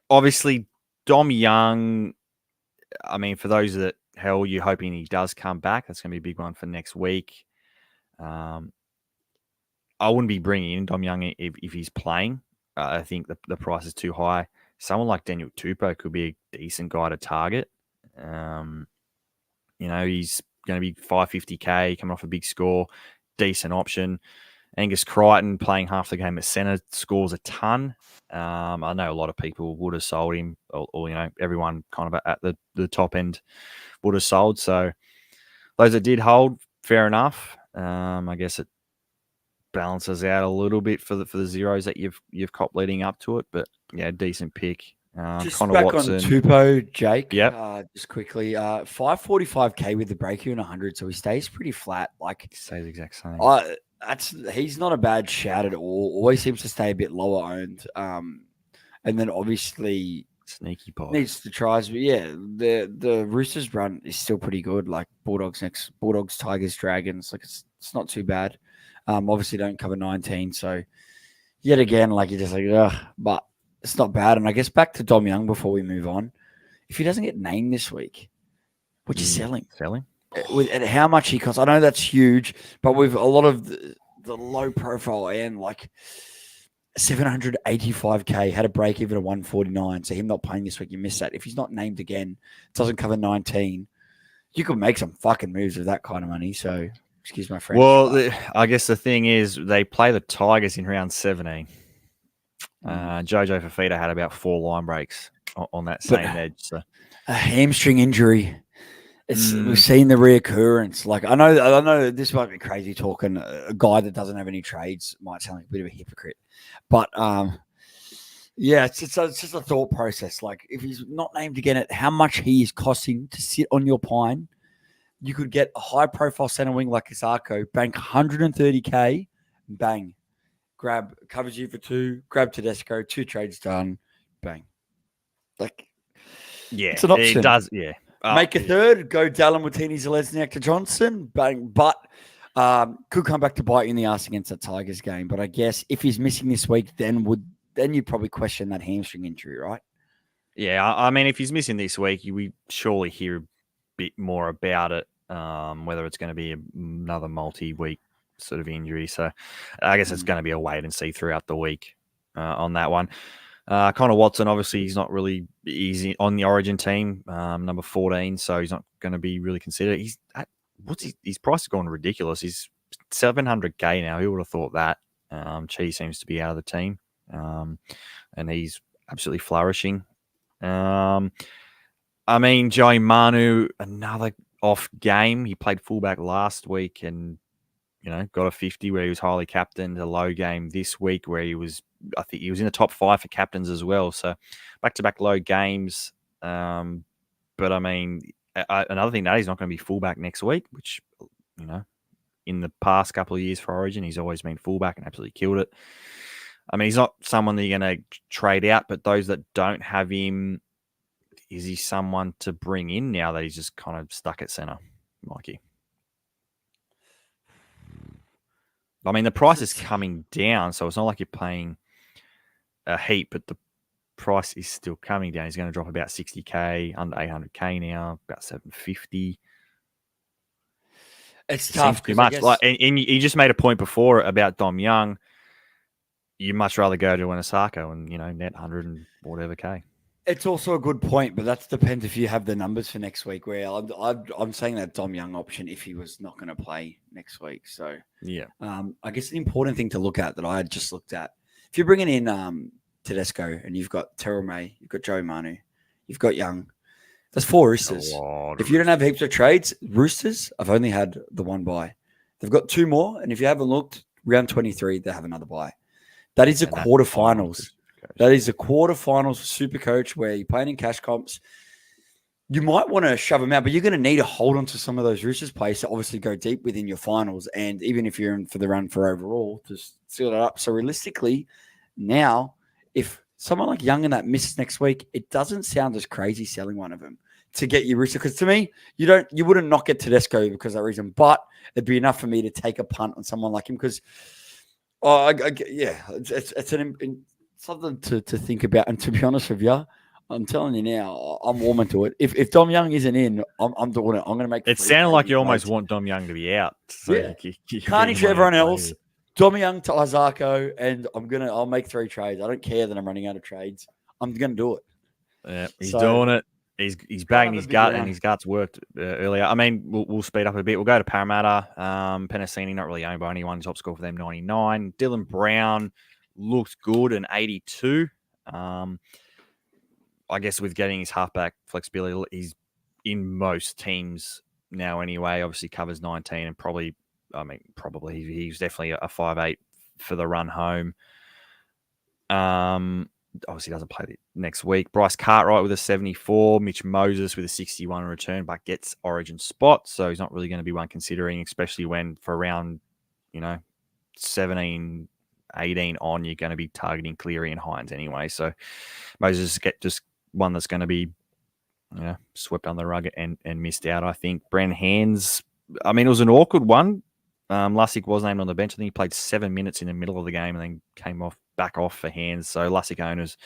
Obviously, Dom Young, for those that you're hoping he does come back, that's going to be a big one for next week. I wouldn't be bringing in Dom Young if he's playing. I think the price is too high. Someone like Daniel Tupou could be a decent guy to target. He's going to be 550k, coming off a big score, decent option. Angus Crichton playing half the game at centre scores a ton. I know a lot of people would have sold him, or everyone kind of at the top end would have sold. So those that did hold, fair enough. I guess it balances out a little bit for the zeros that you've copped leading up to it. But yeah, decent pick. Just Connor back Watson. on Tupou, Jake. Yep. Just quickly, 545k with the break even 100, so he stays pretty flat. Like, Stays the exact same. he's not a bad shout at all. Always seems to stay a bit lower owned. And then obviously Sneaky pod. needs to tries, but yeah, the Roosters run is still pretty good. Like Bulldogs, Tigers, Dragons. Like it's not too bad. Obviously don't cover 19, so yet again, like you're just like, ugh, but it's not bad. And I guess back to Dom Young before we move on. If he doesn't get named this week, what you selling? Selling? At how much he costs? I know that's huge, but with a lot of the low profile and like 785k had a break even of 149. So him not playing this week, you miss that. If he's not named again, doesn't cover 19, you could make some fucking moves with that kind of money. So excuse my French. Well, I guess the thing is they play the Tigers in round 17. Jojo Fafita had about 4 line breaks on that same edge. So a hamstring injury. We've seen the reoccurrence. Like I know this might be crazy talking. A guy that doesn't have any trades might sound like a bit of a hypocrite, but yeah, it's just a thought process. Like if he's not named again, at how much he is costing to sit on your pine, you could get a high profile center wing like Isako, bank 130k, bang, grab covers you for 2, grab Tedesco, 2 trades done, bang. Like yeah, it's an option. It does. Yeah. Make a third, go Dallin Watini Zalesniak to Johnson, bang, but could come back to bite you in the ass against that Tigers game. But I guess if he's missing this week, then you'd probably question that hamstring injury, right? Yeah, I mean, if he's missing this week, we surely hear a bit more about it, whether it's going to be another multi-week sort of injury. So I guess it's going to be a wait and see throughout the week on that one. Connor Watson, obviously, he's not really easy on the Origin team, number 14, so he's not going to be really considered. His price has gone ridiculous. He's 700k now. Who would have thought that? Chi seems to be out of the team, and he's absolutely flourishing. I mean, Joey Manu, another off game. He played fullback last week and got a 50 where he was highly captained. A low game this week where I think he was in the top 5 for captains as well. So back-to-back low games. But I mean, another thing that he's not going to be fullback next week, which, in the past couple of years for Origin, he's always been fullback and absolutely killed it. I mean, he's not someone that you're going to trade out, but those that don't have him, is he someone to bring in now that he's just kind of stuck at center, Mikey? I mean, the price is coming down, so it's not like you're paying a heap, but the price is still coming down. He's going to drop about 60k, under 800k now, about 750. It's tough. Too much. And you just made a point before about Dom Young. You much rather go to an Osako and net 100 and whatever k. It's also a good point, but that depends if you have the numbers for next week. Where I'm saying that Dom Young option if he was not going to play next week. So yeah, I guess the important thing to look at that I had just looked at, if you're bringing in Tedesco and you've got Terrell May, you've got Joe Manu, you've got Young, that's 4 Roosters. If you don't have heaps of trades, Roosters, I've only had the one buy. They've got 2 more, and if you haven't looked, round 23 they have another buy. That is a quarterfinals. That is the quarterfinals for SuperCoach where you're playing in cash comps. You might want to shove them out, but you're going to need to hold on to some of those Roosters players to obviously go deep within your finals. And even if you're in for the run for overall, to seal that up. So realistically, now, if someone like Young and that misses next week, it doesn't sound as crazy selling one of them to get your Rooster. Because to me, you wouldn't knock at Tedesco because of that reason, but it'd be enough for me to take a punt on someone like him because, it's something to think about. And to be honest with you, I'm telling you now, I'm warming to it. If Dom Young isn't in, I'm doing it. I'm going to make. It sounded like you almost want Dom Young to be out. So yeah. Carnage to everyone else. Dom Young to Isako, and I'll make 3 trades. I don't care that I'm running out of trades. I'm going to do it. Yeah, he's doing it. He's bagging his gut, and his gut's worked earlier. I mean, we'll speed up a bit. We'll go to Parramatta. Penasini, not really owned by anyone. Top score for them, 99. Dylan Brown looked good, an 82. I guess with getting his halfback flexibility, he's in most teams now anyway. Obviously covers 19 and probably he's definitely a 5'8" for the run home. obviously doesn't play the next week. Bryce Cartwright with a 74, Mitch Moses with a 61 return, but gets Origin spot, so he's not really going to be one considering, especially when for round, 17, 18 on, you're going to be targeting Cleary and Hines anyway. So Moses get just one that's going to be swept under the rug and missed out, I think. Brent Hands, I mean, it was an awkward one. Lussick was named on the bench. I think he played 7 minutes in the middle of the game and then came back off for Hands. So Lussick owners,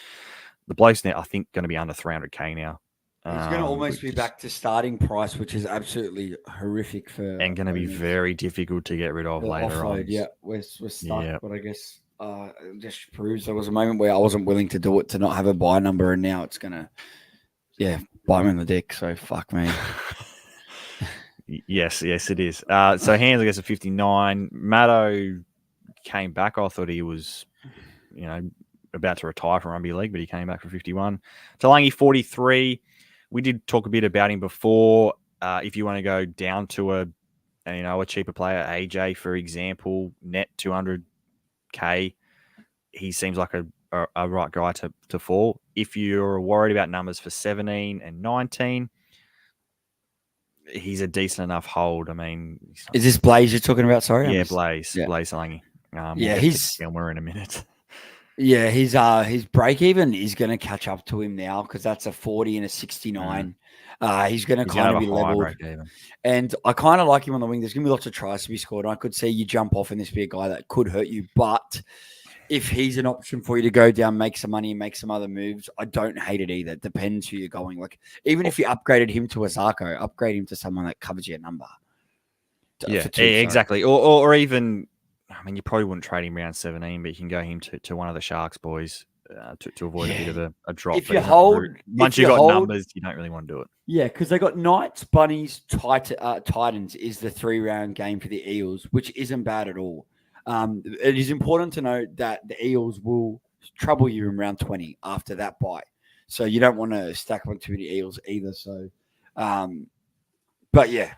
the bloke's now, I think, going to be under 300K now. He's going to almost be back to starting price, which is absolutely horrific for... And going to be very difficult to get rid of later on. Yeah, we're stuck, but I guess it just proves there was a moment where I wasn't willing to do it to not have a buy number, and now it's going to, bite me in the dick, so fuck me. Yes, it is. So Hands, I guess, a 59. Matto came back. I thought he was, about to retire from rugby league, but he came back for 51. Talangi, 43. We did talk a bit about him before. If you want to go down to a cheaper player, AJ, for example, net 200K, he seems like a right guy to fall. If you're worried about numbers for 17 and 19, he's a decent enough hold. I mean, is this Blaze you're talking about? Sorry, Blaze Talangi. He's we're in a minute. Yeah, his break even is going to catch up to him now because that's a 40 and a 69. He's going to kind of be leveled. And I kind of like him on the wing. There's going to be lots of tries to be scored. And I could see you jump off and this be a guy that could hurt you. But if he's an option for you to go down, make some money, and make some other moves, I don't hate it either. It depends who you're going. Like, even if you upgraded him to a Zarko, upgrade him to someone that covers your number. Exactly. Or even... I mean, you probably wouldn't trade him round 17, but you can go him to one of the Sharks boys to avoid a bit of a drop. If you hold, once you've got numbers, you don't really want to do it. Yeah, because they got Knights, Bunnies, Titans is the 3-round game for the Eels, which isn't bad at all. It is important to note that the Eels will trouble you in round 20 after that bye. So you don't want to stack on too many Eels either. So, but yeah.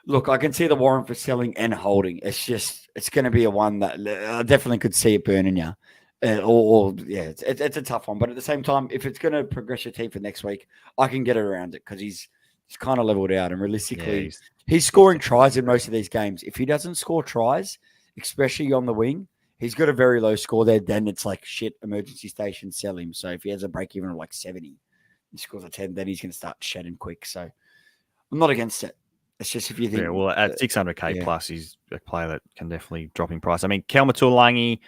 Look, I can see the warrant for selling and holding. It's going to be a one that I definitely could see it burning you. It's a tough one. But at the same time, if it's going to progress your team for next week, I can get around it because he's kind of leveled out. And realistically, he's scoring tries in most of these games. If he doesn't score tries, especially on the wing, he's got a very low score there. Then it's like, shit, emergency station, sell him. So if he has a break even of like 70, he scores a 10, then he's going to start shedding quick. So I'm not against it. It's just if you think... Yeah, well, at 600K plus, he's a player that can definitely drop in price. I mean, Kelma Tuolangi,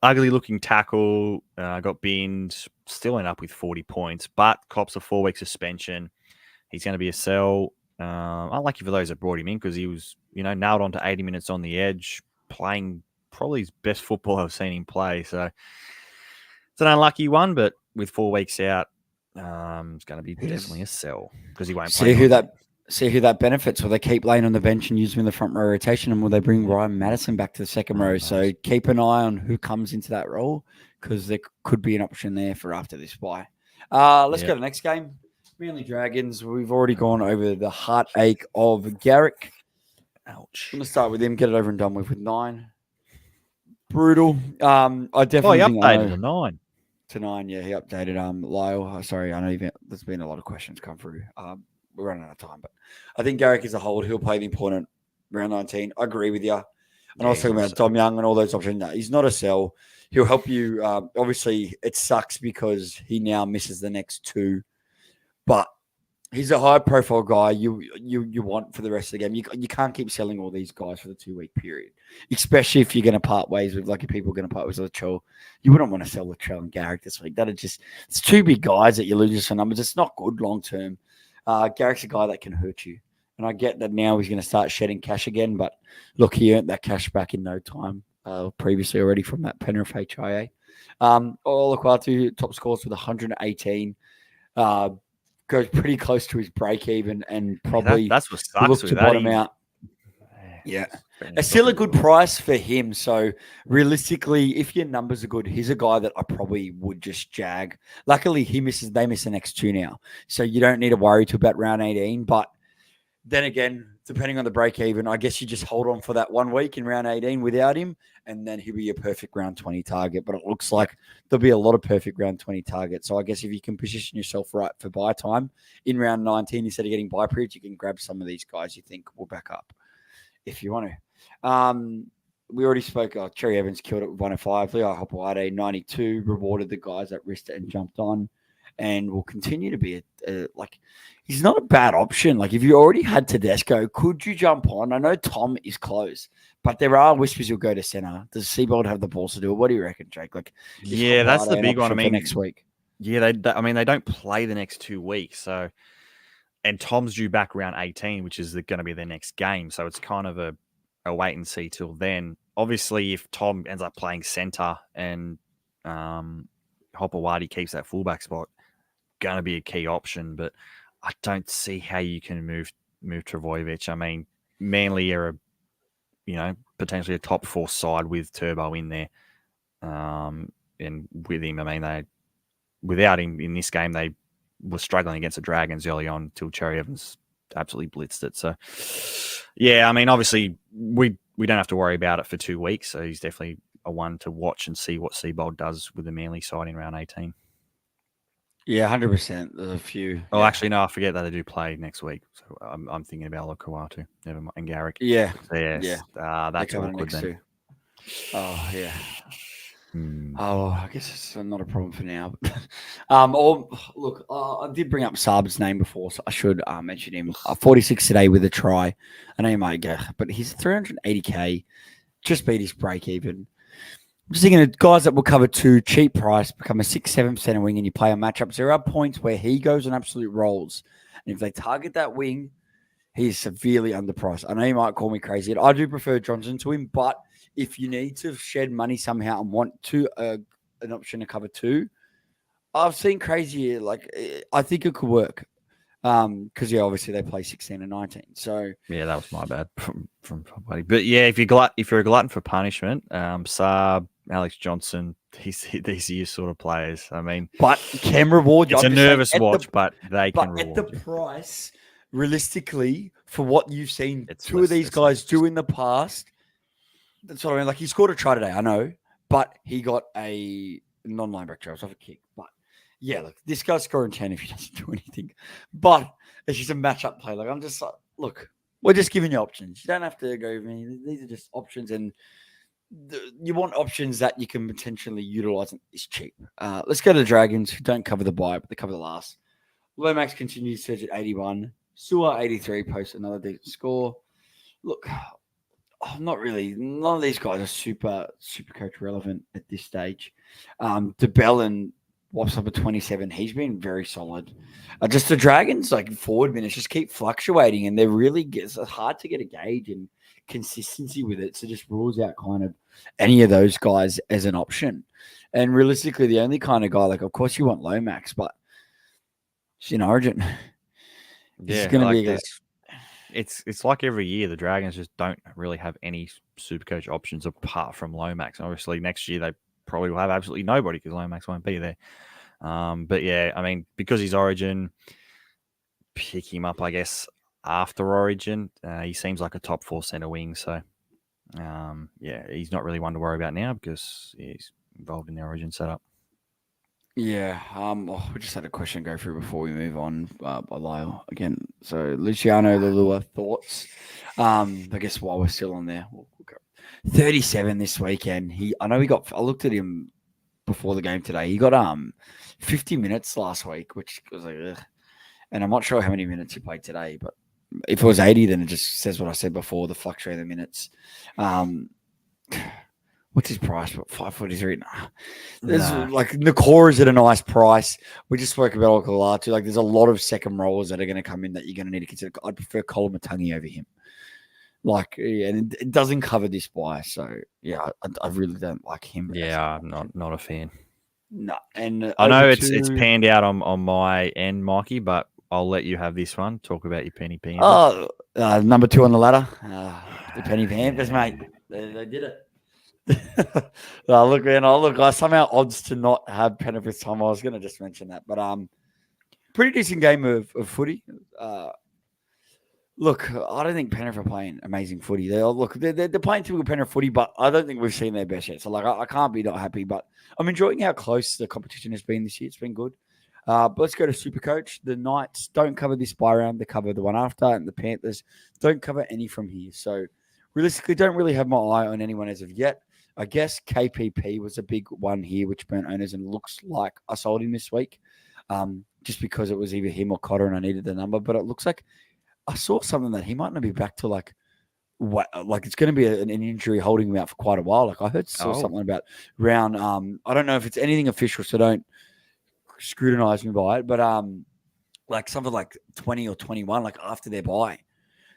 ugly-looking tackle, got binned, still ended up with 40 points, but cops a 4-week suspension. He's going to be a sell. Unlucky for those that brought him in because he was, nailed onto 80 minutes on the edge, playing probably his best football I've seen him play. So it's an unlucky one, but with 4 weeks out, it's going to be definitely a sell because he won't play. See who that benefits. Will they keep Lane on the bench and use him in the front row rotation? And will they bring Ryan Madison back to the second row? So keep an eye on who comes into that role because there could be an option there for after this bye. Let's go to the next game. Manly Dragons. We've already gone over the heartache of Garrick. Ouch. I'm going to start with him, get it over and done with 9. Brutal. I definitely he updated to 9. To 9, yeah. He updated Lyle. Sorry, I know there's been a lot of questions come through. We're running out of time, but I think Garrick is a hold. He'll play the important round 19. I agree with you. And I was talking about Dom Young and all those options. No, he's not a sell. He'll help you. Obviously, it sucks because he now misses the next 2, but he's a high-profile guy you want for the rest of the game. You can't keep selling all these guys for the 2-week period, especially if you're going to part ways with, like, if people are going to part ways with Latrell. You wouldn't want to sell Latrell and Garrick this week. It's 2 big guys that you lose for numbers. It's not good long-term. Garrick's a guy that can hurt you. And I get that now he's going to start shedding cash again. But look, he earned that cash back in no time previously already from that Penrith HIA. Oluwatu, top scores with 118. Goes pretty close to his break even and probably that's what sucks to bottom out. Yeah. It's still a good price for him. So realistically, if your numbers are good, he's a guy that I probably would just jag. Luckily, they miss the next 2 now. So you don't need to worry too about round 18. But Then again, depending on the break even, I guess you just hold on for that 1 week in round 18 without him, and then he'll be your perfect round 20 target. But it looks like there'll be a lot of perfect round 20 targets. So I guess if you can position yourself right for buy time in round 19, instead of getting buy periods, you can grab some of these guys you think will back up if you want to. We already spoke. Cherry Evans killed it with 105. Leo Hopewade, 92, rewarded the guys that risked it and jumped on, and will continue to be he's not a bad option. Like, if you already had Tedesco, could you jump on? I know Tom is close, but there are whispers he'll go to center. Does Seabold have the balls to do it? What do you reckon, Jake? Yeah, that's the big one. I mean, next week. Yeah, they don't play the next 2 weeks, so, and Tom's due back around 18, which is going to be their next game. So it's kind of a wait and see till then. Obviously, if Tom ends up playing center and Hopewadi keeps that fullback spot, going to be a key option. But I don't see how you can move Trbojevic. I mean, Manly are potentially a top 4 side with Turbo in there, and with him, I mean, without him in this game, they were struggling against the Dragons early on until Cherry Evans absolutely blitzed it. So, yeah, I mean, obviously we don't have to worry about it for 2 weeks. So he's definitely a one to watch and see what Seabold does with the Manly side in round 18. Yeah, 100%. There's a few. Oh, actually, no, I forget that they do play next week. So I'm thinking about Lokuatu. Never mind. And Garrick. Yeah. So, yes. Yeah. That's awkward then. Too. Oh, yeah. Oh, I guess it's not a problem for now. Look, I did bring up Saab's name before, so I should mention him. 46 today with a try. I know you might go, but he's 380K. Just beat his break even. I'm just thinking of guys that will cover 2, cheap price, become a 6-7 center wing, and you play on matchups. There are points where he goes on absolute rolls. And if they target that wing, he's severely underpriced. I know you might call me crazy. I do prefer Johnson to him, but if you need to shed money somehow and want an option to cover 2, I've seen crazy. I think it could work. Because obviously they play 16 and 19. So yeah, that was my bad from somebody. But yeah, if you're a glutton for punishment, Saab, Alex Johnson, these are your sort of players. I mean, but can reward you. It's a nervous watch, but they can reward at the price, realistically, for what you've seen it's 2 of these guys do in the past. That's what I mean. Like, he scored a try today, I know, but he got a non-line break try. It was off a kick, but. Yeah, look, this guy's scoring 10 if he doesn't do anything. But it's just a matchup play. Like, I'm just like, look, we're just giving you options. You don't have to go with me. These are just options, and you want options that you can potentially utilize. It's cheap. Let's go to the Dragons, who don't cover the bye, but they cover the last. Lomax continues to surge at 81. Sewer, 83, posts another decent score. Look, not really. None of these guys are super coach relevant at this stage. DeBell and Wops up at 27. He's been very solid. Just the Dragons, forward minutes, just keep fluctuating, and it's hard to get a gauge and consistency with it. So just rules out kind of any of those guys as an option. And realistically, the only kind of guy, of course you want Lomax, but it's in Origin. Yeah, it's like every year the Dragons just don't really have any Supercoach options apart from Lomax. Obviously, next year they probably will have absolutely nobody because Lomax won't be there. But yeah, I mean, because he's Origin, pick him up, I guess, after Origin. He seems like a top 4 center wing. So, yeah, he's not really one to worry about now because he's involved in the Origin setup. Yeah. We just had a question go through before we move on by Lyle again. So, Luciano Leilua, thoughts? I guess while we're still on there, we'll go. 37 this weekend. I looked at him before the game today. He got 50 minutes last week, which was ugh. And I'm not sure how many minutes he played today, but if it was 80, then it just says what I said before, the fluctuating minutes. What's his price? What, 543? Nakora is at a nice price. We just spoke about Okolatu. There's a lot of second rollers that are going to come in that you're going to need to consider. I'd prefer Colin Matangi over him. And it doesn't cover this buy, so yeah, I really don't like him. Yeah, I'm not a fan. No, and I know it's panned out on my end, Mikey, but I'll let you have this one. Talk about your penny Panthers. Oh, number 2 on the ladder, the penny Panthers, mate. They did it. Look, man. I somehow odds to not have Penrith this time. I was going to just mention that, but pretty decent game of footy. Look, I don't think Penrith are playing amazing footy. They're playing typical Penrith footy, but I don't think we've seen their best yet. So, like, I can't be not happy, but I'm enjoying how close the competition has been this year. It's been good. But let's go to SuperCoach. The Knights don't cover this bye round. They cover the one after, and the Panthers don't cover any from here. So, realistically, don't really have my eye on anyone as of yet. I guess KPP was a big one here, which burnt owners, and looks like I sold him this week, just because it was either him or Cotter, and I needed the number. But it looks like I saw something that he might not be back to like it's going to be an injury holding him out for quite a while. Like I saw something about round. I don't know if it's anything official, so don't scrutinize me by it. But like something like 20 or 21, like after their bye.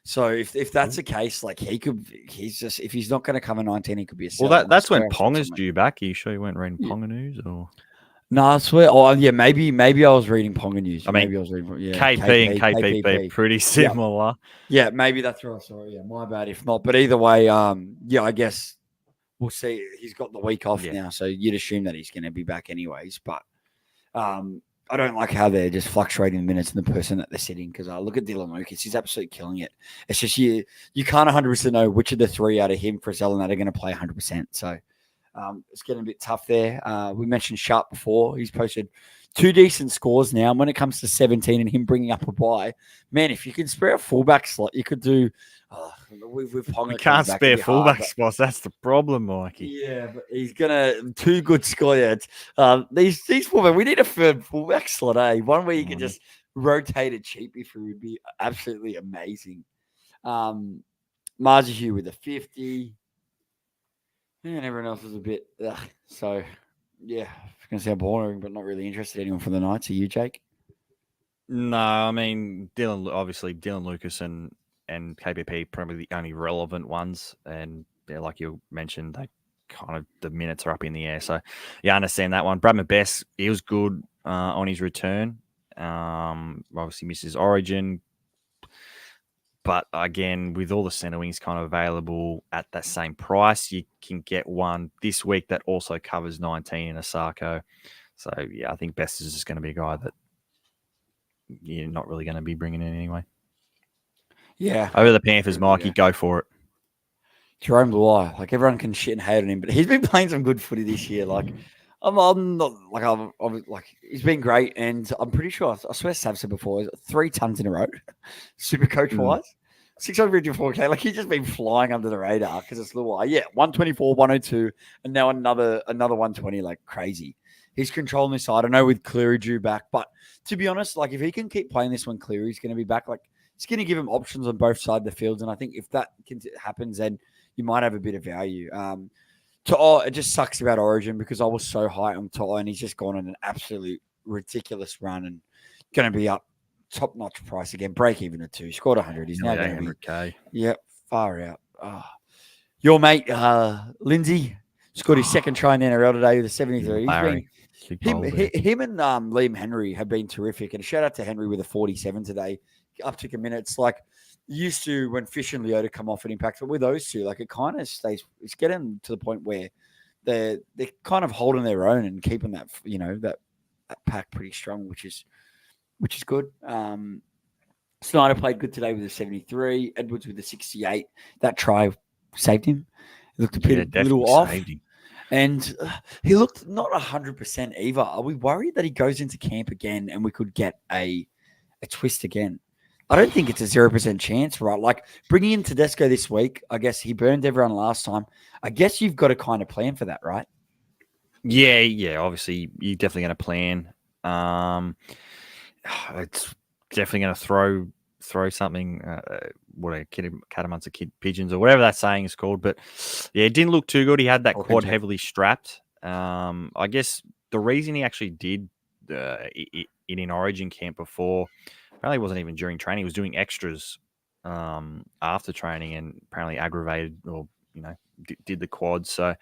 So if that's the case, like if he's not going to cover 19, he could be a sell. Well, that's when Ponga's due back. Are you sure you weren't reading Ponga news or? No, I swear. Oh, yeah, maybe I was reading Ponga news. I mean, maybe I was reading KP and KPP pretty similar. Yeah, maybe that's what I saw. Yeah, my bad if not. But either way, I guess we'll see. He's got the week off now, so you'd assume that he's going to be back anyways. But I don't like how they're just fluctuating the minutes and the person that they're sitting, because look at Dylan Lucas. He's absolutely killing it. It's just you can't 100% know which of the three out of him, Frizzell, and that are going to play 100%. So it's getting a bit tough there. We mentioned Sharp before. He's posted 2 decent scores now. And when it comes to 17 and him bringing up a bye, man, if you can spare a fullback slot, you could do. We can't spare fullback spots. That's the problem, Mikey. Yeah, but he's gonna 2 good squads. These fullback. We need a third fullback slot, eh? One where you can just rotate it cheaply through would be absolutely amazing. Margie with a 50. And everyone else is a bit. So, yeah, I'm going to sound boring, but not really interested. Anyone from the Knights? Are you, Jake? No, I mean, Dylan Lucas and KPP probably the only relevant ones. And like you mentioned, they kind of the minutes are up in the air. So, yeah, I understand that one. Brad Best, he was good on his return. Obviously misses Origin. But again, with all the centre wings kind of available at that same price, you can get one this week that also covers 19 in Asako. So, yeah, I think Best is just going to be a guy that you're not really going to be bringing in anyway. Yeah. Over the Panthers, Mikey, go for it. Jerome Luai, like everyone can shit and hate on him, but he's been playing some good footy this year. Like, I'm not like he's been great, and I'm pretty sure I swear Sav said before 3 tons in a row, SuperCoach wise, 654K. Like he's just been flying under the radar because it's Luai. Yeah, 124, 102, and now another 120. Like crazy. He's controlling this side. I know with Cleary due back, but to be honest, like if he can keep playing this when Cleary's going to be back, like it's going to give him options on both sides of the fields. And I think if that happens, then you might have a bit of value. It just sucks about Origin because I was so high on To'o and he's just gone on an absolute ridiculous run and going to be up top-notch price again. Break even at 2. Scored 100. He's now going to be 100K. Yep, far out. Your mate, Lindsay, scored his second try in the NRL today with a 73. Him and Liam Henry have been terrific. And a shout out to Henry with a 47 today. Uptick in minutes. Like, used to when Fish and Leota come off at Impact, but with those two, like it kind of stays. It's getting to the point where they're kind of holding their own and keeping that that pack pretty strong, which is good. Snyder played good today with a 73. Edwards with a 68. That try saved him. He looked a little off, and he looked not 100% either. Are we worried that he goes into camp again and we could get a twist again? I don't think it's a 0% chance, right? Like bringing in Tedesco this week, I guess he burned everyone last time. I guess you've got to kind of plan for that, right? Yeah. Obviously, you're definitely going to plan. It's definitely going to throw something. Cat amongst the pigeons or whatever that saying is called. But yeah, it didn't look too good. He had that quad heavily strapped. I guess the reason he actually did in Origin camp before. Apparently, it wasn't even during training. He was doing extras after training and apparently aggravated or, did the quads. So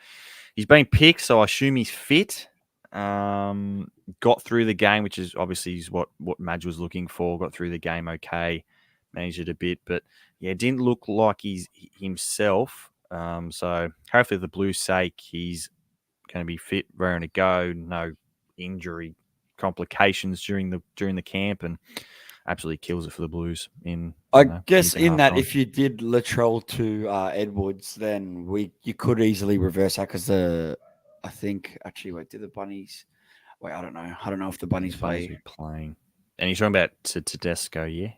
he's been picked. So I assume he's fit. Got through the game, which is obviously what Madge was looking for. Got through the game okay. Managed it a bit. But, yeah, it didn't look like he's himself. So hopefully, for the Blues' sake, he's going to be fit, raring to go. No injury complications during the camp and absolutely kills it for the Blues. I guess in that, if you did Latrell to Edwards, then you could easily reverse that because I think actually wait, did the Bunnies? Wait, I don't know if the Bunnies play. Playing, and you're talking about Tedesco, yeah.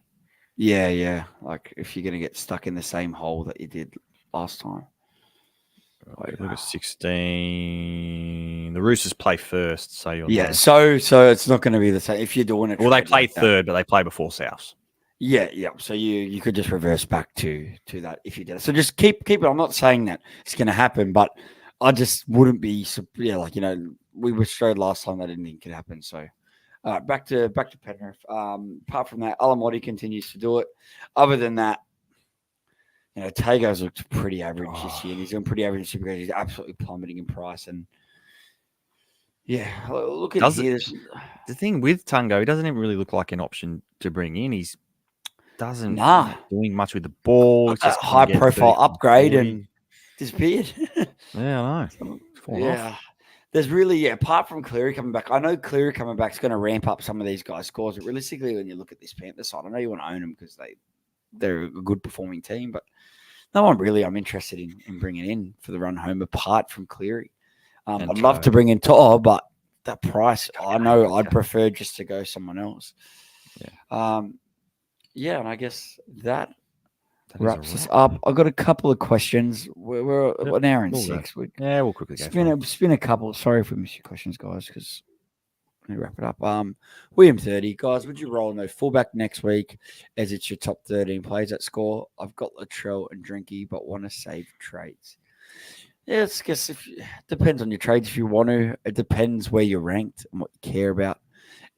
Yeah. Like if you're gonna get stuck in the same hole that you did last time. Wait, look at 16. The Roosters play first, so you'll know. So it's not going to be the same if you're doing it. Well, they play third, but they play before South. Yeah. So you could just reverse back to that if you did it. So just keep it. I'm not saying that it's going to happen, but I just wouldn't be. We were showed last time that I didn't think it could happen. So back to Penrith. Apart from that, Alamotti continues to do it. Other than that, Tago's looked pretty average this year, and he's doing pretty average in Supercoach. He's absolutely plummeting in price, and look at here. The thing with Tungo, he doesn't even really look like an option to bring in. He's doing much with the ball. It's just high-profile upgrade and disappeared. Yeah, I know. Off. There's really, apart from Cleary coming back, I know Cleary coming back is going to ramp up some of these guys' scores, but realistically, when you look at this Panthers side, I know you want to own them because they're a good performing team, but no one really I'm interested in bringing in for the run home apart from Cleary. I'd love to bring in To'o, but that price, I know I'd prefer just to go someone else. Yeah. And I guess that wraps us up. I've got a couple of questions. We're an hour and 6. We'll quickly go. Spin a couple. Sorry if we missed your questions, guys, because let me wrap it up. William 30. Guys, would you roll no fullback next week as it's your top 13 players that score? I've got Latrell and Drinky, but want to save trades. Yeah, I guess depends on your trades if you want to. It depends where you're ranked and what you care about.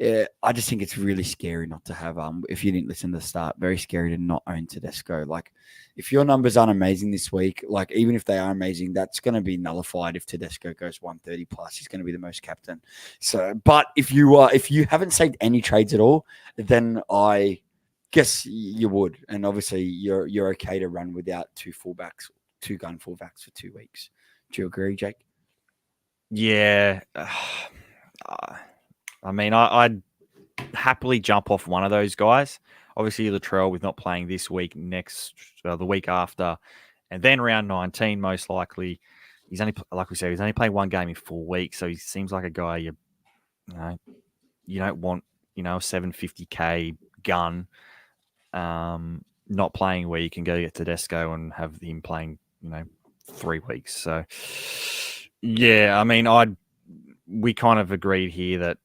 I just think it's really scary not to have, if you didn't listen to the start, very scary to not own Tedesco. Like, if your numbers aren't amazing this week, like, even if they are amazing, that's going to be nullified if Tedesco goes 130 plus. He's going to be the most captain. So, but if you haven't saved any trades at all, then I guess you would. And obviously, you're okay to run without two gun fullbacks for 2 weeks. Do you agree, Jake? Yeah. I mean, I'd happily jump off one of those guys. Obviously, Latrell with not playing this week, the week after, and then round 19, most likely. He's only, like we said, he's only played one game in 4 weeks, so he seems like a guy you don't want, a 750k gun, not playing where you can go get Tedesco and have him playing, 3 weeks. So, yeah, I mean, we kind of agreed here that,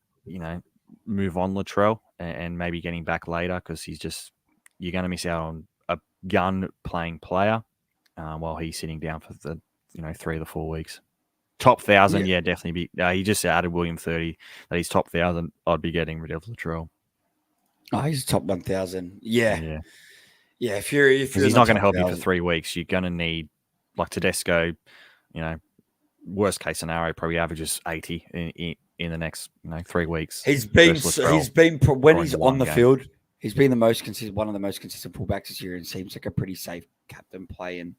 move on Latrell and maybe getting back later because you're going to miss out on a gun playing player while he's sitting down for the 3 of the 4 weeks. Top 1,000, definitely be. He just added William 30 that he's top 1,000. I'd be getting rid of Latrell. Oh, he's top 1,000. Yeah. If he's not going to help you for 3 weeks, you're going to need like Tedesco. Worst case scenario, probably averages 80 in the next 3 weeks. He's been when he's on the field, he's been one of the most consistent fullbacks this year, and seems like a pretty safe captain play. And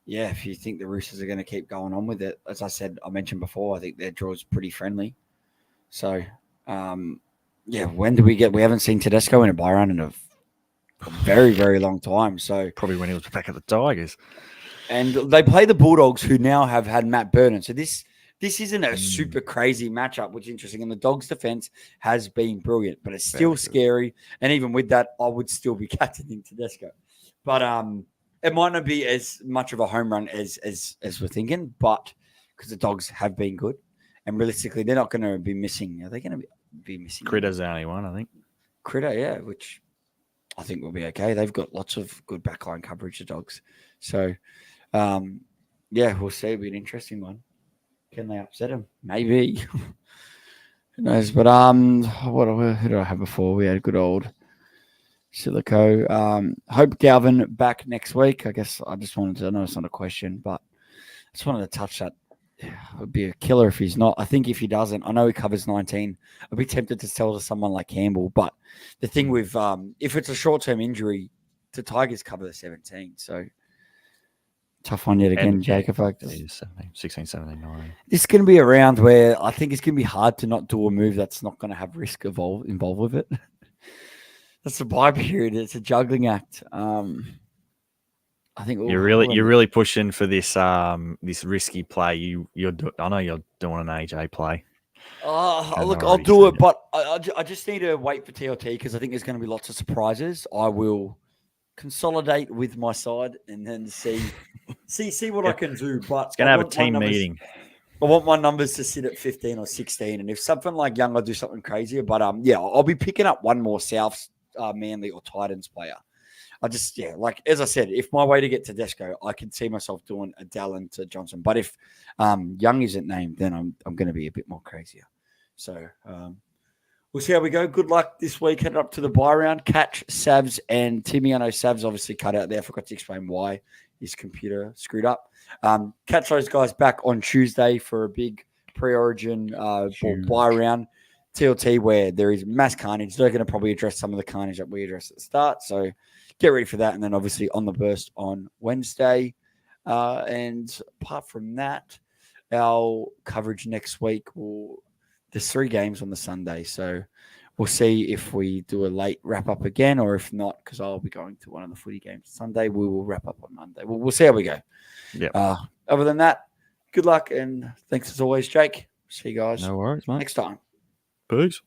if you think the Roosters are going to keep going on with it, as I mentioned before, I think their draw is pretty friendly. So, when do we get? We haven't seen Tedesco in a buy run in a very, very long time. So probably when he was back at the Tigers. And they play the Bulldogs, who now have had Matt Vernon. So this isn't a super crazy matchup, which is interesting. And the Dogs' defense has been brilliant, but it's still scary. And even with that, I would still be captaining Tedesco. But it might not be as much of a home run as we're thinking, but because the Dogs have been good. And realistically, they're not going to be missing. Are they going to be missing? Critter's the only one, I think. Critter, which I think will be okay. They've got lots of good backline coverage, the Dogs. So, we'll see. It'll be an interesting one. Can they upset him? Maybe. Who knows? But who did I have before? We had good old Silico. Hope Galvin back next week. I guess I just wanted to know it's not a question, but I just wanted to touch that. It would be a killer if he's not. I think if he doesn't, I know he covers 19. I'd be tempted to sell to someone like Campbell. But the thing with if it's a short-term injury, the Tigers cover the 17. So tough one yet again, Jacob. 16, 17, 9. This is going to be a round where I think it's going to be hard to not do a move that's not going to have risk involved with it. That's a bye period. It's a juggling act. I think You're really pushing for this this risky play. I know you're doing an AJ play. Look, I'll do it, but I just need to wait for TLT because I think there's going to be lots of surprises. I will consolidate with my side and then see what I can do. But it's going to have a team meeting. I want my numbers to sit at 15 or 16, and if something like Young, I'll do something crazier. But I'll be picking up one more South Manly or Titans player. Like as I said, if my way to get Tedesco, I can see myself doing a Dallin to Johnson. But if Young isn't named, then I'm going to be a bit more crazier. So we'll see how we go. Good luck this week. Headed up to the bye round. Catch Savs and Timmy. I know Savs obviously cut out there. I forgot to explain why his computer screwed up. Catch those guys back on Tuesday for a big pre-origin bye round. TLT where there is mass carnage. They're going to probably address some of the carnage that we addressed at the start. So get ready for that. And then obviously on the burst on Wednesday. And apart from that, our coverage next week there's 3 games on the Sunday. So we'll see if we do a late wrap up again, or if not, because I'll be going to one of the footy games Sunday. We will wrap up on Monday. We'll see how we go. Yeah. Other than that, good luck and thanks as always, Jake. See you guys. No worries, mate. Next time. Peace.